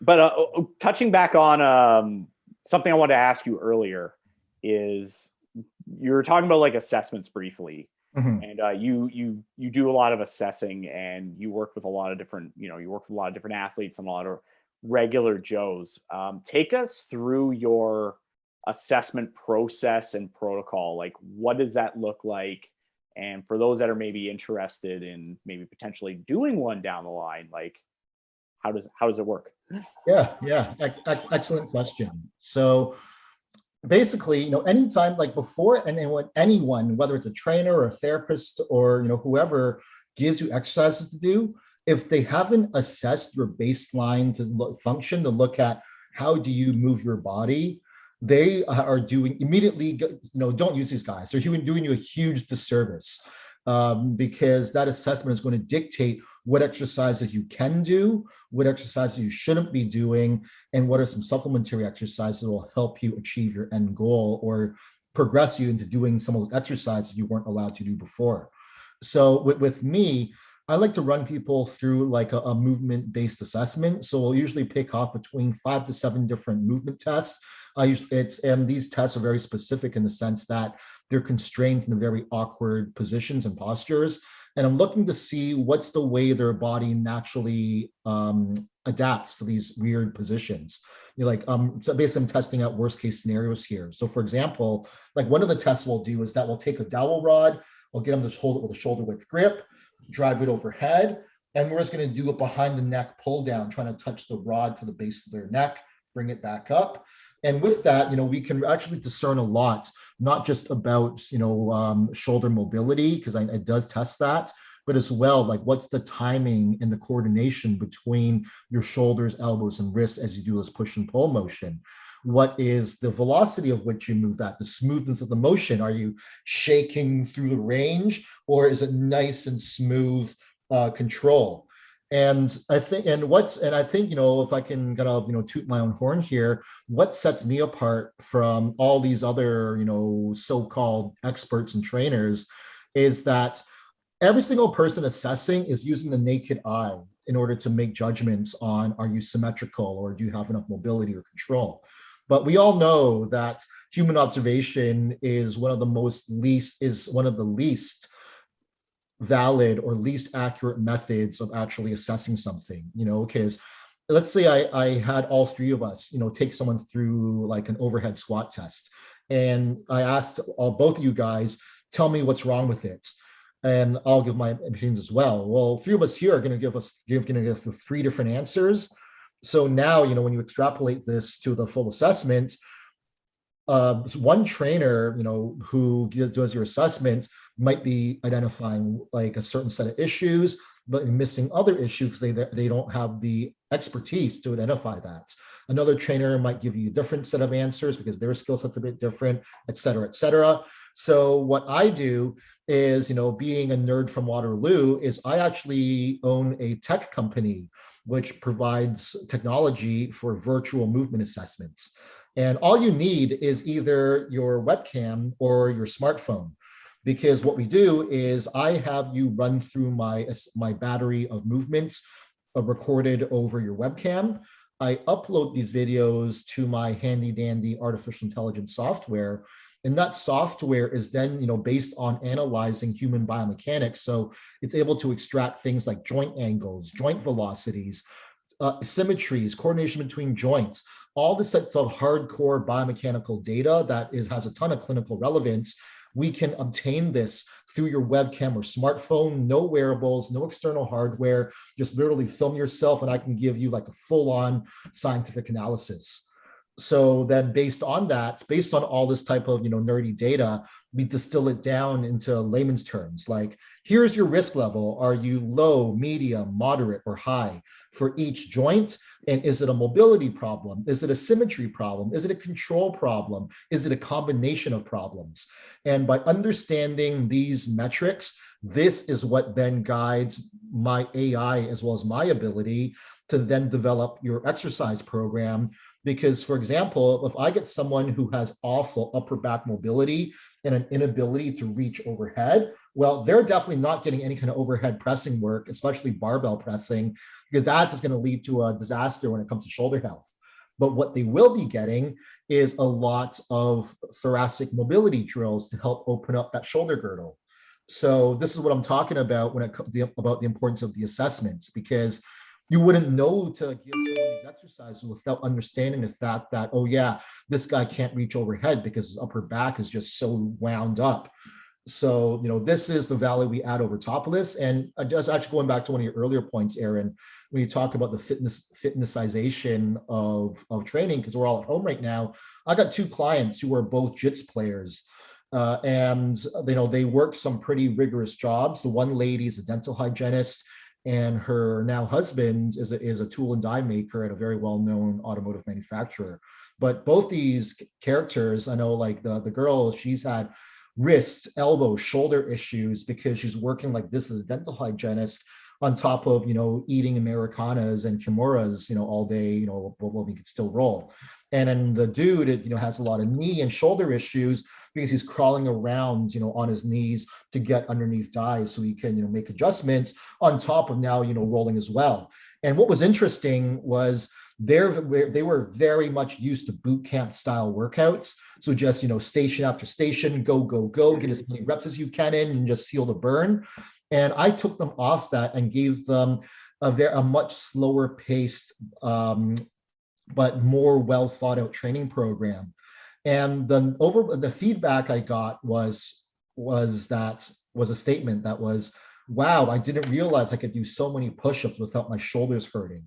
But touching back on something I wanted to ask you earlier is, you were talking about like assessments briefly. Mm-hmm. And you do a lot of assessing, and you work with a lot of different, athletes and a lot of regular Joes. Take us through your assessment process and protocol. Like, what does that look like? And for those that are maybe interested in maybe potentially doing one down the line, like how does it work? Yeah. Excellent question. So basically, anytime, like before, and when anyone, whether it's a trainer or a therapist or, whoever gives you exercises to do, if they haven't assessed your baseline to function, to look at how do you move your body, they are doing immediately, don't use these guys. They're doing you a huge disservice, because that assessment is going to dictate what exercises you can do, what exercises you shouldn't be doing, and what are some supplementary exercises that will help you achieve your end goal or progress you into doing some of those exercises you weren't allowed to do before. So with me, I like to run people through like a movement-based assessment. So we'll usually pick off between 5 to 7 different movement tests. And these tests are very specific in the sense that they're constrained in very awkward positions and postures. And I'm looking to see what's the way their body naturally adapts to these weird positions. So basically I'm testing out worst case scenarios here. So for example, like one of the tests we'll do is that we'll take a dowel rod, we'll get them to hold it with a shoulder width grip, drive it overhead, and we're just going to do it behind the neck pull down, trying to touch the rod to the base of their neck, bring it back up. And with that, we can actually discern a lot, not just about, shoulder mobility, because it does test that, but as well, like what's the timing and the coordination between your shoulders, elbows, and wrists as you do this push and pull motion? What is the velocity of which you move at, the smoothness of the motion? Are you shaking through the range, or is it nice and smooth control? And I think, if I can kind of, toot my own horn here, what sets me apart from all these other, so-called experts and trainers is that every single person assessing is using the naked eye in order to make judgments on, are you symmetrical or do you have enough mobility or control? But we all know that human observation is one of the least valid or least accurate methods of actually assessing something, because let's say I had all three of us, take someone through like an overhead squat test. And I asked both of you guys, tell me what's wrong with it. And I'll give my opinions as well. Well, three of us here are going to give the three different answers. So now, when you extrapolate this to the full assessment, one trainer, who does your assessment might be identifying like a certain set of issues, but missing other issues. They don't have the expertise to identify that. Another trainer might give you a different set of answers because their skill set's a bit different, et cetera, et cetera. So what I do is, being a nerd from Waterloo, is I actually own a tech company which provides technology for virtual movement assessments. And all you need is either your webcam or your smartphone, because what we do is I have you run through my battery of movements recorded over your webcam. I upload these videos to my handy dandy artificial intelligence software. And that software is then, based on analyzing human biomechanics. So it's able to extract things like joint angles, joint velocities, symmetries, coordination between joints, all this types of hardcore biomechanical data that has a ton of clinical relevance. We can obtain this through your webcam or smartphone, no wearables, no external hardware, just literally film yourself and I can give you like a full-on scientific analysis. So then based on all this type of, nerdy data, we distill it down into layman's terms. Like, here's your risk level. Are you low, medium, moderate, or high for each joint? And is it a mobility problem? Is it a symmetry problem? Is it a control problem? Is it a combination of problems? And by understanding these metrics, this is what then guides my AI as well as my ability to then develop your exercise program. Because, for example, if I get someone who has awful upper back mobility and an inability to reach overhead, well, they're definitely not getting any kind of overhead pressing work, especially barbell pressing, because that's just going to lead to a disaster when it comes to shoulder health. But what they will be getting is a lot of thoracic mobility drills to help open up that shoulder girdle. So this is what I'm talking about when it comes about the importance of the assessments, because you wouldn't know to give some of these exercises without understanding the fact that, oh yeah, this guy can't reach overhead because his upper back is just so wound up. So, this is the value we add over top of this. And just actually going back to one of your earlier points, Aaron, when you talk about the fitnessization of training, because we're all at home right now, I got two clients who are both jiu-jitsu players. And they work some pretty rigorous jobs. The one lady is a dental hygienist, and her now husband is a tool and die maker at a very well-known automotive manufacturer. But both these characters, I know, like the girl, she's had wrist, elbow, shoulder issues because she's working like this as a dental hygienist on top of, eating Americanas and Kimuras, all day, when we could still roll. And then the dude, has a lot of knee and shoulder issues because he's crawling around, on his knees to get underneath dies so he can, make adjustments on top of now, rolling as well. And what was interesting was they were very much used to boot camp style workouts. So just, station after station, go, get as many reps as you can in and just feel the burn. And I took them off that and gave them a much slower paced, but more well thought out training program. And the feedback I got was a statement that was, wow, I didn't realize I could do so many push-ups without my shoulders hurting.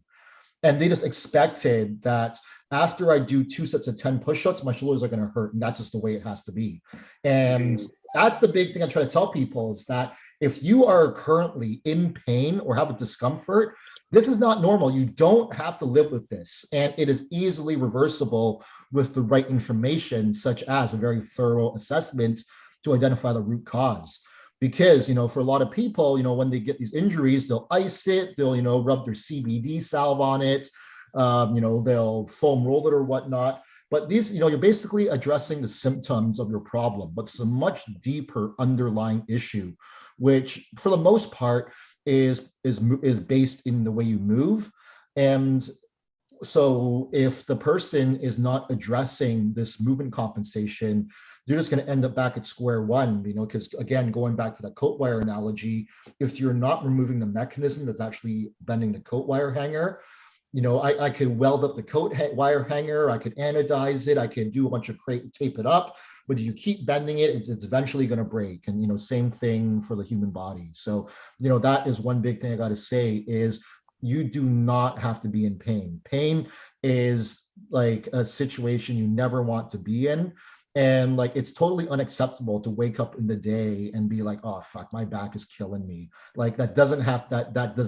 And they just expected that after I do 2 sets of 10 push-ups, my shoulders are going to hurt. And that's just the way it has to be. And that's the big thing I try to tell people, is that If you are currently in pain or have a discomfort, this is not normal. You don't have to live with this. And it is easily reversible with the right information, such as a very thorough assessment to identify the root cause. Because, for a lot of people, when they get these injuries, they'll ice it, they'll, rub their CBD salve on it, they'll foam roll it or whatnot. But these, you're basically addressing the symptoms of your problem, but it's a much deeper underlying issue, which for the most part is based in the way you move. And so if the person is not addressing this movement compensation, you're just going to end up back at square one, because again, going back to that coat wire analogy, if you're not removing the mechanism that's actually bending the coat wire hanger, I could weld up the coat wire hanger, I could anodize it, I could do a bunch of tape it up, but if you keep bending it, it's eventually going to break. And, same thing for the human body. So, that is one big thing I got to say is you do not have to be in pain. Pain is like a situation you never want to be in. And like, it's totally unacceptable to wake up in the day and be like, oh, fuck, my back is killing me. Like that does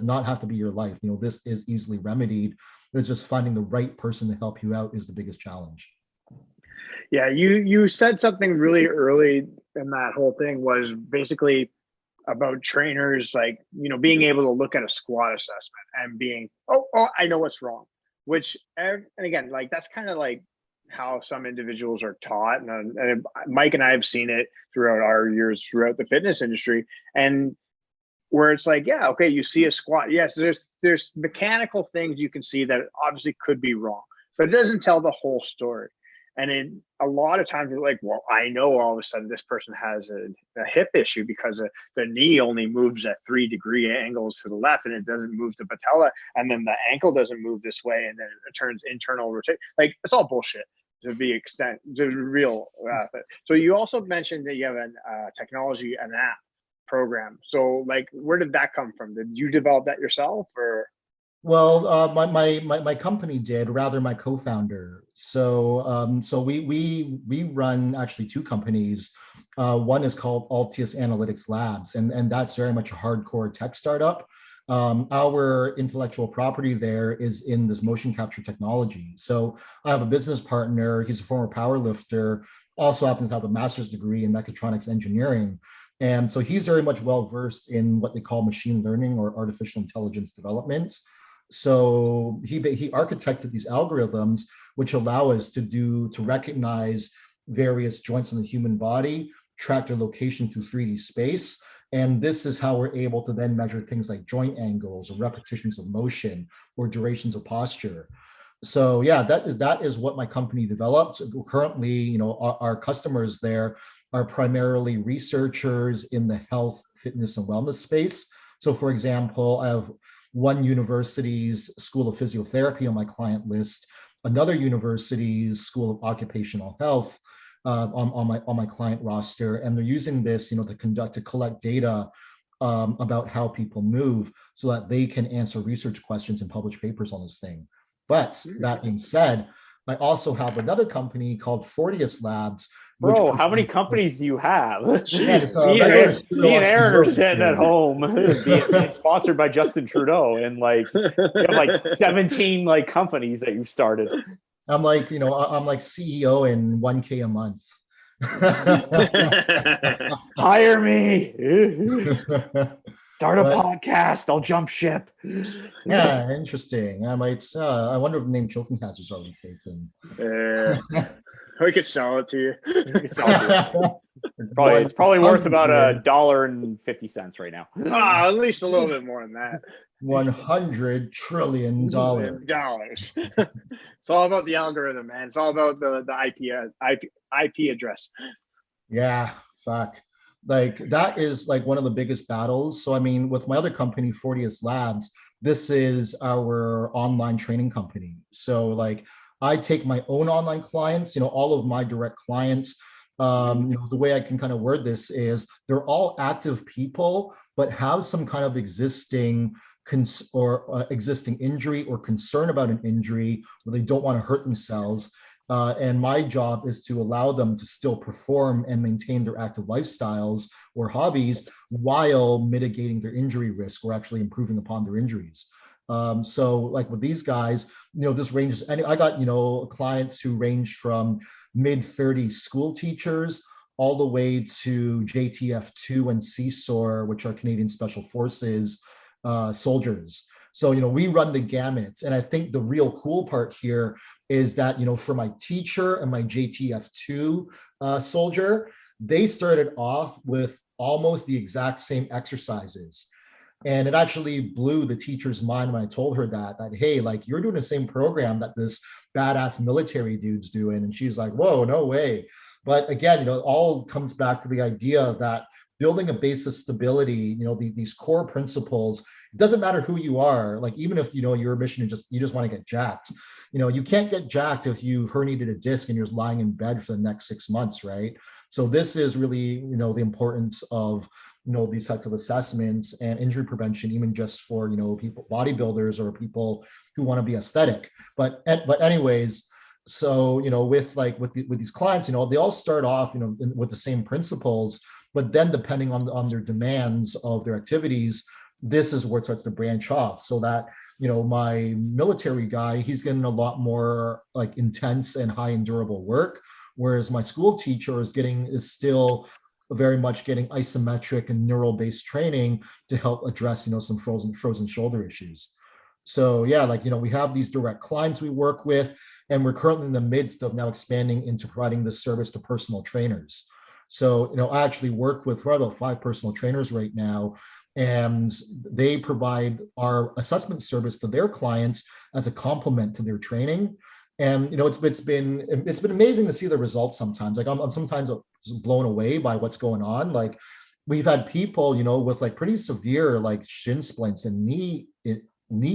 not have to be your life. This is easily remedied. It's just finding the right person to help you out is the biggest challenge. Yeah, you said something really early in that whole thing was basically about trainers, like, being able to look at a squat assessment and being, oh, I know what's wrong, which, and again, like, that's kind of like how some individuals are taught. And Mike and I have seen it throughout our years throughout the fitness industry. And where it's like, yeah, okay, you see a squat. Yes, there's mechanical things you can see that obviously could be wrong, but it doesn't tell the whole story. And a lot of times you're like, well, I know all of a sudden this person has a hip issue because the knee only moves at 3-degree angles to the left and it doesn't move to patella. And then the ankle doesn't move this way and then it turns internal rotation. Like, it's all bullshit to be real. So you also mentioned that you have an technology, an app program. So like, where did that come from? Did you develop that yourself or? Well, my company did, rather my co-founder. So we run actually two companies. One is called Fortius Labs, and that's very much a hardcore tech startup. Our intellectual property there is in this motion capture technology. So I have a business partner. He's a former power lifter, also happens to have a master's degree in mechatronics engineering. And so he's very much well versed in what they call machine learning or artificial intelligence development. So he architected these algorithms which allow us to recognize various joints in the human body, track their location through 3D space. And this is how we're able to then measure things like joint angles or repetitions of motion or durations of posture. So yeah, that is what my company developed. Currently, our customers there are primarily researchers in the health, fitness, and wellness space. So for example, I have one university's School of Physiotherapy on my client list, another university's School of Occupational Health on my client roster, and they're using this, to collect data about how people move, so that they can answer research questions and publish papers on this thing. But that being said, I also have another company called Fortius Labs. Bro, how many companies do you have? Jeez, me and Aaron are sitting at home being sponsored by Justin Trudeau, and like you have like 17 like companies that you've started. I'm like, I'm like CEO in $1K a month. Hire me. Start a podcast. I'll jump ship. Yeah, interesting. I wonder if the name Choking Hazard's already taken. We could sell it to you. It's probably worth about $1.50 right now. At least a little bit more than that. $100 trillion. It's all about the algorithm, man. It's all about the IP address. Yeah, fuck. Like, that is like one of the biggest battles. So I mean, with my other company, Fortius Labs, this is our online training company. So like, I take my own online clients, all of my direct clients. The way I can kind of word this is they're all active people, but have some kind of existing injury or concern about an injury where they don't want to hurt themselves. And my job is to allow them to still perform and maintain their active lifestyles or hobbies while mitigating their injury risk or actually improving upon their injuries. So like with these guys, this ranges, and I got, clients who range from mid-30s school teachers all the way to JTF2 and CSOR, which are Canadian Special Forces soldiers. So, we run the gamut. And I think the real cool part here is that, for my teacher and my JTF2 soldier, they started off with almost the exact same exercises. And it actually blew the teacher's mind when I told her that, hey, like, you're doing the same program that this badass military dude's doing. And she's like, whoa, no way. But again, it all comes back to the idea that building a base of stability, these core principles, it doesn't matter who you are. Like, even if, your mission is you just want to get jacked, you can't get jacked if you've herniated a disc and you're just lying in bed for the next 6 months, right? So this is really, the importance of, these types of assessments and injury prevention, even just for, people, bodybuilders or people who want to be aesthetic. But anyways, so, with these clients, they all start off, with the same principles, but then depending on their demands of their activities, this is where it starts to branch off. So that, my military guy, he's getting a lot more like intense and high endurable work, whereas my school teacher is still very much getting isometric and neural based training to help address, some frozen shoulder issues. So yeah, we have these direct clients we work with, and we're currently in the midst of now expanding into providing this service to personal trainers. So, I actually work with about 5 personal trainers right now, and they provide our assessment service to their clients as a complement to their training. And it's been amazing to see the results sometimes. Like I'm sometimes blown away by what's going on. Like we've had people, with like pretty severe like shin splints and knee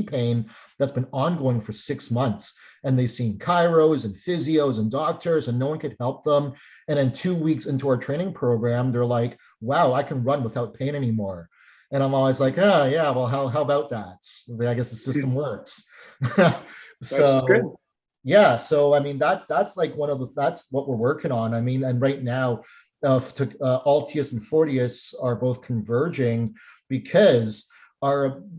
pain that's been ongoing for 6 months, and they've seen chiros and physios and doctors, and no one could help them. And then 2 weeks into our training program, they're like, wow, I can run without pain anymore. And I'm always like, oh yeah, well, how about that? I guess the system works. That's good. Yeah, so I mean that's like that's what we're working on. I mean, and right now, Altius and Fortius are both converging because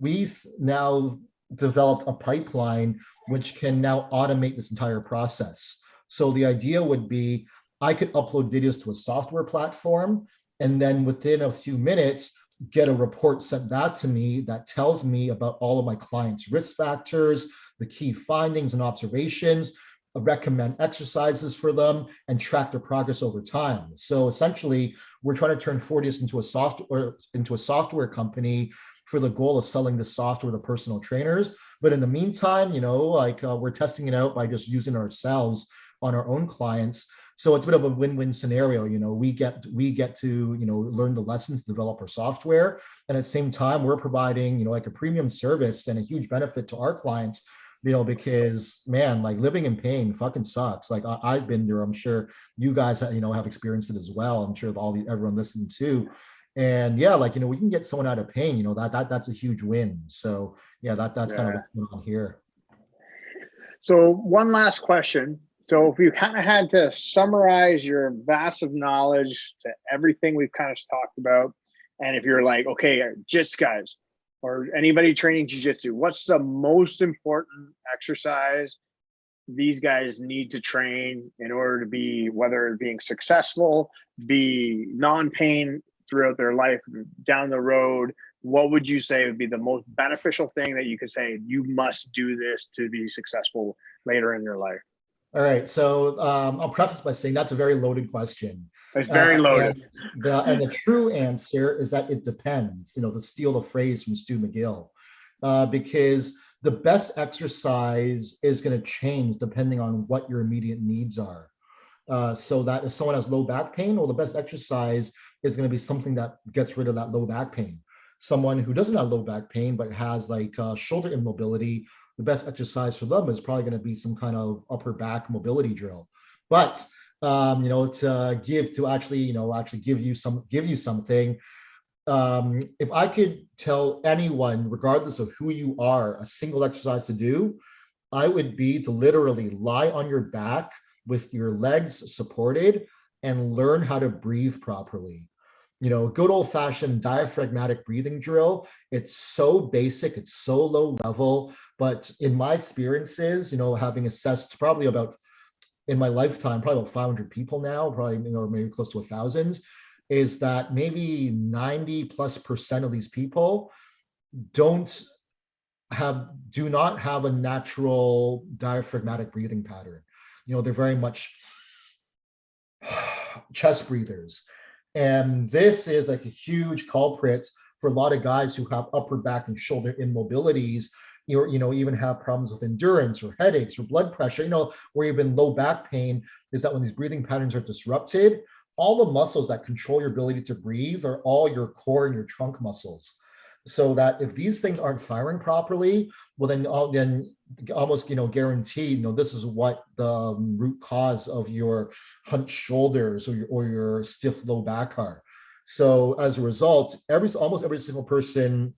we've now developed a pipeline which can now automate this entire process. So the idea would be I could upload videos to a software platform, and then within a few minutes get a report sent back to me that tells me about all of my clients' risk factors, the key findings and observations, recommend exercises for them, and track their progress over time. So essentially, we're trying to turn Fortius into a software company for the goal of selling the software to personal trainers. But in the meantime, we're testing it out by just using ourselves on our own clients. So it's a bit of a win-win scenario. We get to learn the lessons, develop our software, and at the same time we're providing like a premium service and a huge benefit to our clients. Because man, like living in pain fucking sucks. Like I've been there. I'm sure you guys have experienced it as well. I'm sure everyone listening too. And yeah, we can get someone out of pain. That's a huge win. So yeah, that's kind of what's going on here. So one last question. So if you kind of had to summarize your vast of knowledge to everything we've kind of talked about, and if you're like, okay, just guys, or anybody training jiu-jitsu, what's the most important exercise these guys need to train in order to be, whether being successful, be non-pain throughout their life down the road? What would you say would be the most beneficial thing that you could say, you must do this to be successful later in your life? All right, so I'll preface by saying that's a very loaded question. It's very loaded. And the true answer is that it depends, to steal the phrase from Stu McGill, because the best exercise is going to change depending on what your immediate needs are. So that if someone has low back pain, well, the best exercise is going to be something that gets rid of that low back pain. Someone who doesn't have low back pain but has like shoulder immobility, the best exercise for them is probably going to be some kind of upper back mobility drill. But to give you something. If I could tell anyone, regardless of who you are, a single exercise to do, I would be to literally lie on your back with your legs supported and learn how to breathe properly. Good old-fashioned diaphragmatic breathing drill. It's so basic, it's so low level, but in my experiences, having assessed probably about, in my lifetime, probably about 500 people now, probably, maybe close to 1,000, is that maybe 90+% of these people do not have a natural diaphragmatic breathing pattern. They're very much chest breathers. And this is like a huge culprit for a lot of guys who have upper back and shoulder immobilities, even have problems with endurance or headaches or blood pressure, or even low back pain, is that when these breathing patterns are disrupted, all the muscles that control your ability to breathe are all your core and your trunk muscles. So that if these things aren't firing properly, well, then almost, guaranteed, this is what the root cause of your hunched shoulders or your stiff low back are. So as a result, almost every single person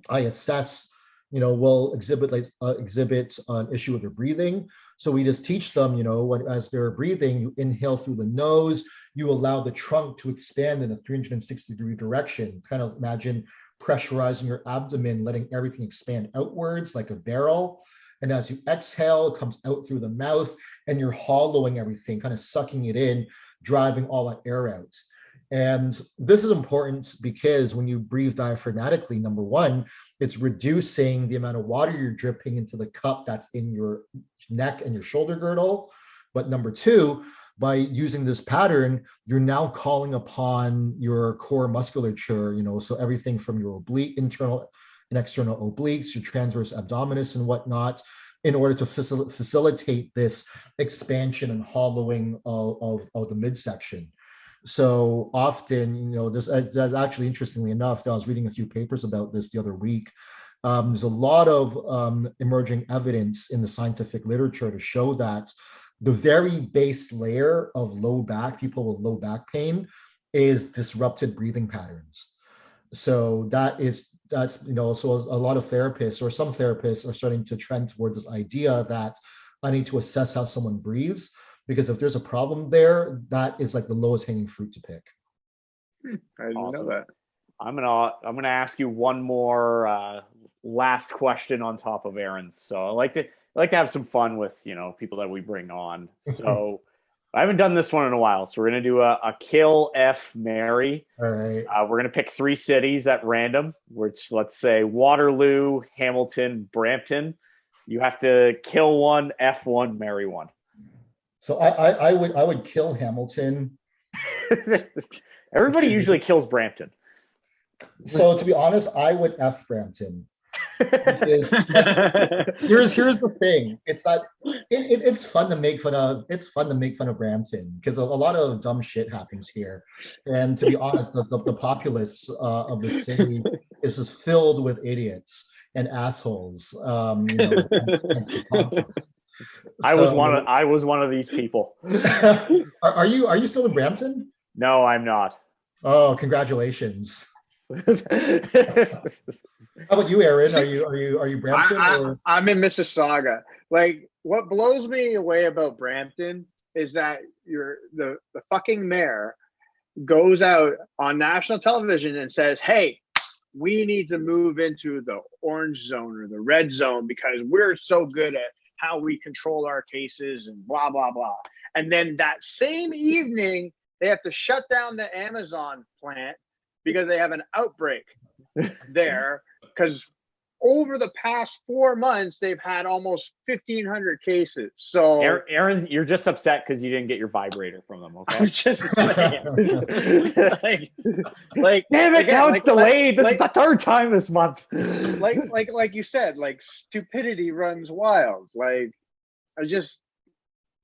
I assess, will exhibit an issue with their breathing. So we just teach them, as they're breathing, you inhale through the nose, you allow the trunk to expand in a 360-degree direction. Kind of imagine pressurizing your abdomen, letting everything expand outwards like a barrel. And as you exhale, it comes out through the mouth and you're hollowing everything, kind of sucking it in, driving all that air out. And this is important because when you breathe diaphragmatically, number one, it's reducing the amount of water you're dripping into the cup that's in your neck and your shoulder girdle. But number two, by using this pattern, you're now calling upon your core musculature, so everything from your internal and external obliques, your transverse abdominis and whatnot, in order to facilitate this expansion and hollowing of the midsection. So often, this actually, interestingly enough, I was reading a few papers about this the other week. There's a lot of emerging evidence in the scientific literature to show that the very base layer of low back, people with low back pain, is disrupted breathing patterns. So that's so a lot of therapists, or some therapists, are starting to trend towards this idea that I need to assess how someone breathes, because if there's a problem there, that is like the lowest hanging fruit to pick. I didn't know that. I'm gonna ask you one more last question on top of Aaron's. So I like to have some fun with people that we bring on. So I haven't done this one in a while, so we're gonna do a kill, F, marry. All right. We're gonna pick 3 cities at random, which, let's say, Waterloo, Hamilton, Brampton. You have to kill one, F one, marry one. So I would kill Hamilton. Everybody usually kills Brampton. So to be honest, I would F Brampton. Here's the thing. It's that it's fun to make fun of. It's fun to make fun of Brampton because a lot of dumb shit happens here. And to be honest, the populace of the city is just filled with idiots and assholes. I was one of these people. Are you still in Brampton? No, I'm not. Oh, congratulations. How about you, Aaron? Are you Brampton? I'm in Mississauga. Like, what blows me away about Brampton is that the fucking mayor goes out on national television and says, "Hey, we need to move into the orange zone or the red zone because we're so good at how we control our cases and blah, blah, blah." And then that same evening, they have to shut down the Amazon plant because they have an outbreak there. Because over the past 4 months, they've had almost 1,500 cases. So, Aaron, you're just upset because you didn't get your vibrator from them. Okay. I'm just saying. like, damn it! Now it's delayed. This is the 3rd time this month. Like you said, like stupidity runs wild. Like,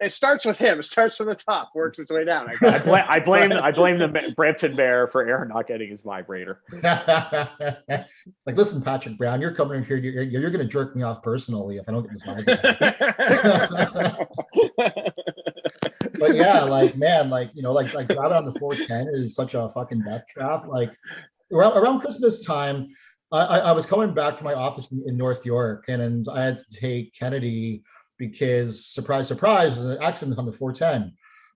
it starts with him. It starts from the top, works its way down. I blame the Brampton Bear for Aaron not getting his vibrator. Like, listen, Patrick Brown, you're coming in here. You're going to jerk me off personally if I don't get this vibrator. But yeah, like, man, like driving on the 410 is such a fucking death trap. Like, around Christmas time, I was coming back to my office in North York, and I had to take Kennedy because surprise, surprise, there's an accident on the 410.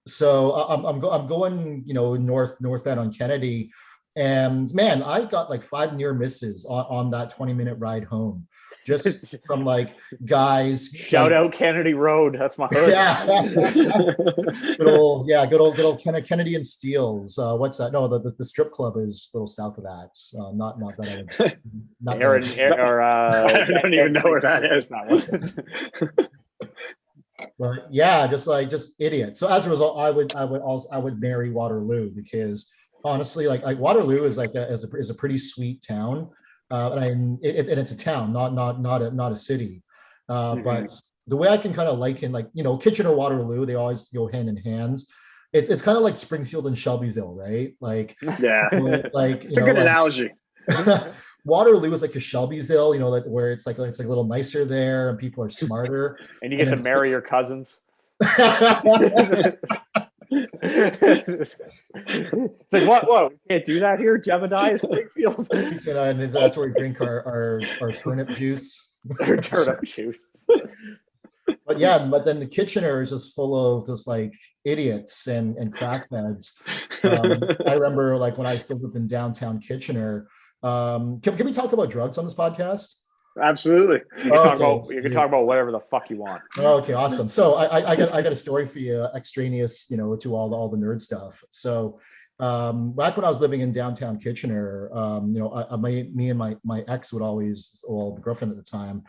So I'm going, northbound on Kennedy, and man, I got like 5 near misses on that 20-minute ride home, just from like guys. Shout out Kennedy Road. That's my hood. Yeah. Good old Kennedy and Steeles. What's that? No, the strip club is a little south of that. Not that I would. Not Aaron, I don't even know where that is. That one. But yeah, just idiots. So as a result, I would marry Waterloo, because honestly, like Waterloo is is a pretty sweet town, and it's a town, not a city. But the way I can kind of liken, like, Kitchener, Waterloo, they always go hand in hand. It's kind of like Springfield and Shelbyville, right? Like, yeah, like it's a good analogy. Waterloo is like a Shelbyville, like where it's like a little nicer there and people are smarter. And you get to marry your cousins. It's like, what? We can't do that here. Jebediah, Springfield. And that's where we drink our turnip juice. Or turnip juice. But then the Kitchener is just full of just like idiots and crackheads. I remember, like, when I still lived in downtown Kitchener. Can we talk about drugs on this podcast? Absolutely. You can talk about whatever the fuck you want. Okay, awesome. So I got a story for you, extraneous, to all the nerd stuff. So back when I was living in downtown Kitchener, me and my ex would always, the girlfriend at the time,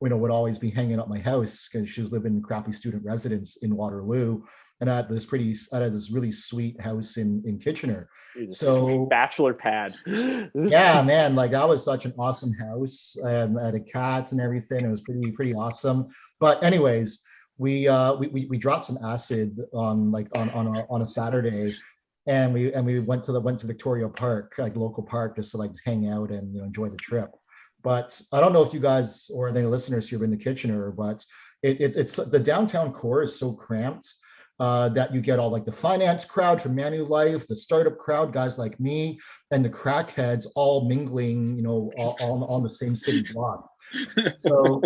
would always be hanging out at my house, because she was living in crappy student residence in Waterloo, and I had this really sweet house in Kitchener. So sweet bachelor pad. Yeah, man, like that was such an awesome house, and I had a cat and everything. It was pretty awesome. But anyways, we dropped some acid on a Saturday, and we went to Victoria Park, like local park, just to like hang out and enjoy the trip. But I don't know if you guys or any listeners here have been to Kitchener, but it's the downtown core is so cramped that you get all like the finance crowd from Manulife, the startup crowd, guys like me, and the crackheads all mingling, all on the same city block. So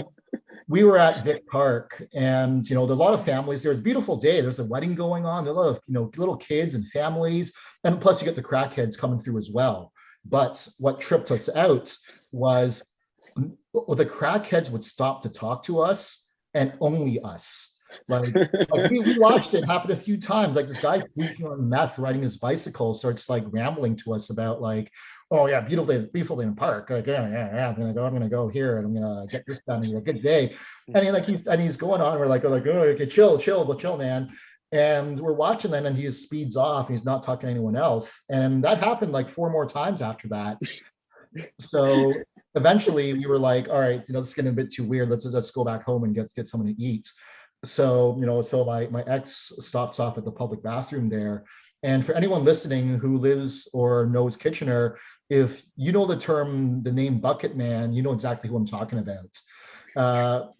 we were at Vic Park, and there are a lot of families there. It's a beautiful day. There's a wedding going on. There are a lot of little kids and families, and plus you get the crackheads coming through as well. But what tripped us out was the crackheads would stop to talk to us, and only us. Like we watched it happen a few times. Like this guy tweaking on meth, riding his bicycle, starts like rambling to us about like, oh yeah, beautiful day in the park. Like yeah, I'm gonna go here and I'm gonna get this done. And he's like, good day. And he's going on. We're like, oh, okay, chill, man. And we're watching that, and he just speeds off. And he's not talking to anyone else. And that happened like 4 more times after that. So eventually we were like, all right, this is getting a bit too weird. Let's go back home and get something to eat. So, my ex stops off at the public bathroom there. And for anyone listening who lives or knows Kitchener, if you know the name Bucket Man, you know exactly who I'm talking about.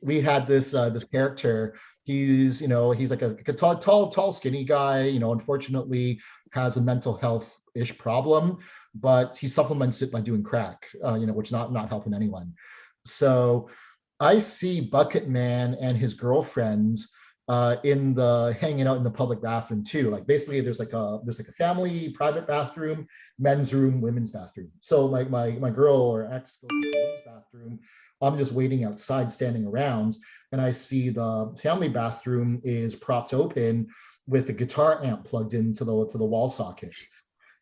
We had this character. He's like a tall, skinny guy, unfortunately has a mental health-ish problem, but he supplements it by doing crack, which not helping anyone. So I see Bucket Man and his girlfriends hanging out in the public bathroom too. Like basically there's like a family private bathroom, men's room, women's bathroom. So my girl or ex goes to the women's bathroom. I'm just waiting outside, standing around, and I see the family bathroom is propped open with a guitar amp plugged into the wall socket.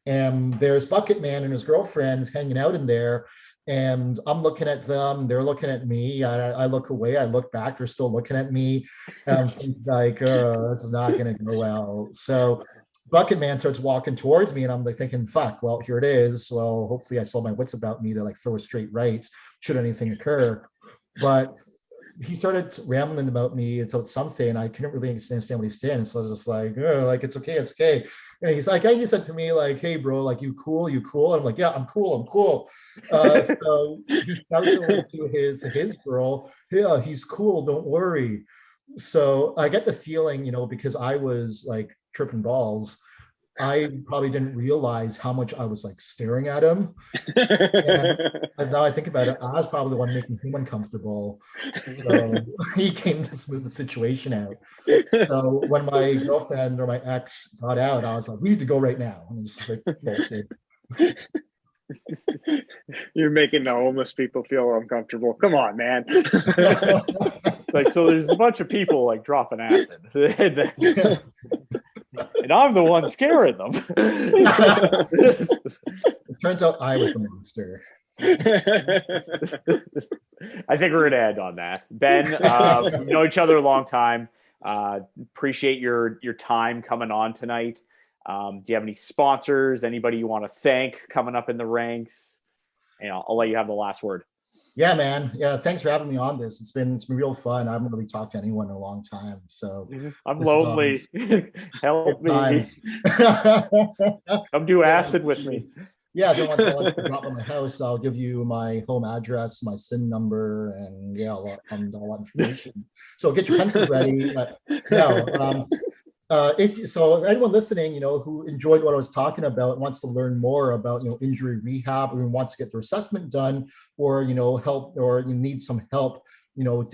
And there's Bucket Man and his girlfriend hanging out in there. And I'm looking at them, they're looking at me. I look away, I look back, they're still looking at me. And I'm like, oh, this is not gonna go well. So Bucket Man starts walking towards me, and I'm like thinking, fuck, well, here it is. Well, hopefully I saw my wits about me to like throw a straight right should anything occur. But he started rambling about me until something. I couldn't really understand what he's saying. So I was just like, oh, like, it's okay. And he's like, he said to me, like, hey, bro, like, you cool? And I'm like, yeah, I'm cool. So he shouts over to his girl, yeah, he's cool, don't worry. So I get the feeling, because I was like tripping balls, I probably didn't realize how much I was like staring at him. And now I think about it, I was probably the one making him uncomfortable. So he came to smooth the situation out. So when my girlfriend or my ex got out, I was like, we need to go right now. And it's like, bullshit. You're making the homeless people feel uncomfortable. Come on, man. It's like, so there's a bunch of people like dropping acid. And I'm the one scaring them. It turns out I was the monster. I think we're going to end on that. Ben, we've known each other a long time. Appreciate your time coming on tonight. Do you have any sponsors, anybody you want to thank coming up in the ranks? I'll let you have the last word. Yeah, man. Yeah, thanks for having me on this. It's been real fun. I haven't really talked to anyone in a long time, so I'm lonely. Help me. Come do acid with me. Yeah, if you want to drop on my house, I'll give you my home address, my SIN number, and yeah, all that information. So get your pencils ready. But no, if anyone listening, who enjoyed what I was talking about, wants to learn more about, injury rehab, or wants to get their assessment done, or help, or you need some help,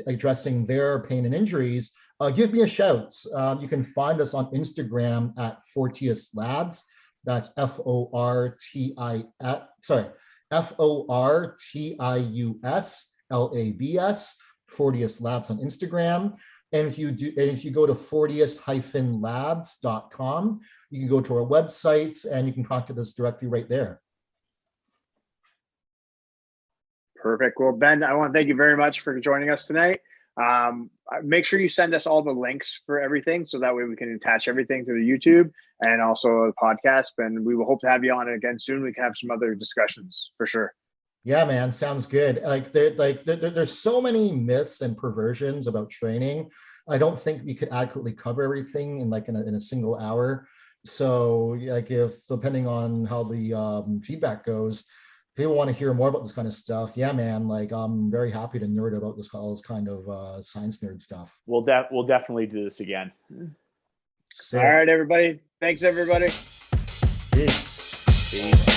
addressing their pain and injuries, give me a shout. You can find us on Instagram at Fortius Labs. That's Fortius Labs, Fortius Labs on Instagram. And if you go to fortius-labs.com, you can go to our websites and you can contact us directly right there. Perfect. Well, Ben, I want to thank you very much for joining us tonight. Make sure you send us all the links for everything, so that way we can attach everything to the YouTube and also the podcast. And we will hope to have you on again soon. We can have some other discussions for sure. Yeah, man, sounds good. There's so many myths and perversions about training. I don't think we could adequately cover everything in a single hour. So if depending on how the feedback goes, if people want to hear more about this kind of stuff, yeah, man, I'm very happy to nerd about all this kind of science nerd stuff. We'll definitely do this again. All right, everybody. Thanks, everybody. Peace. Peace.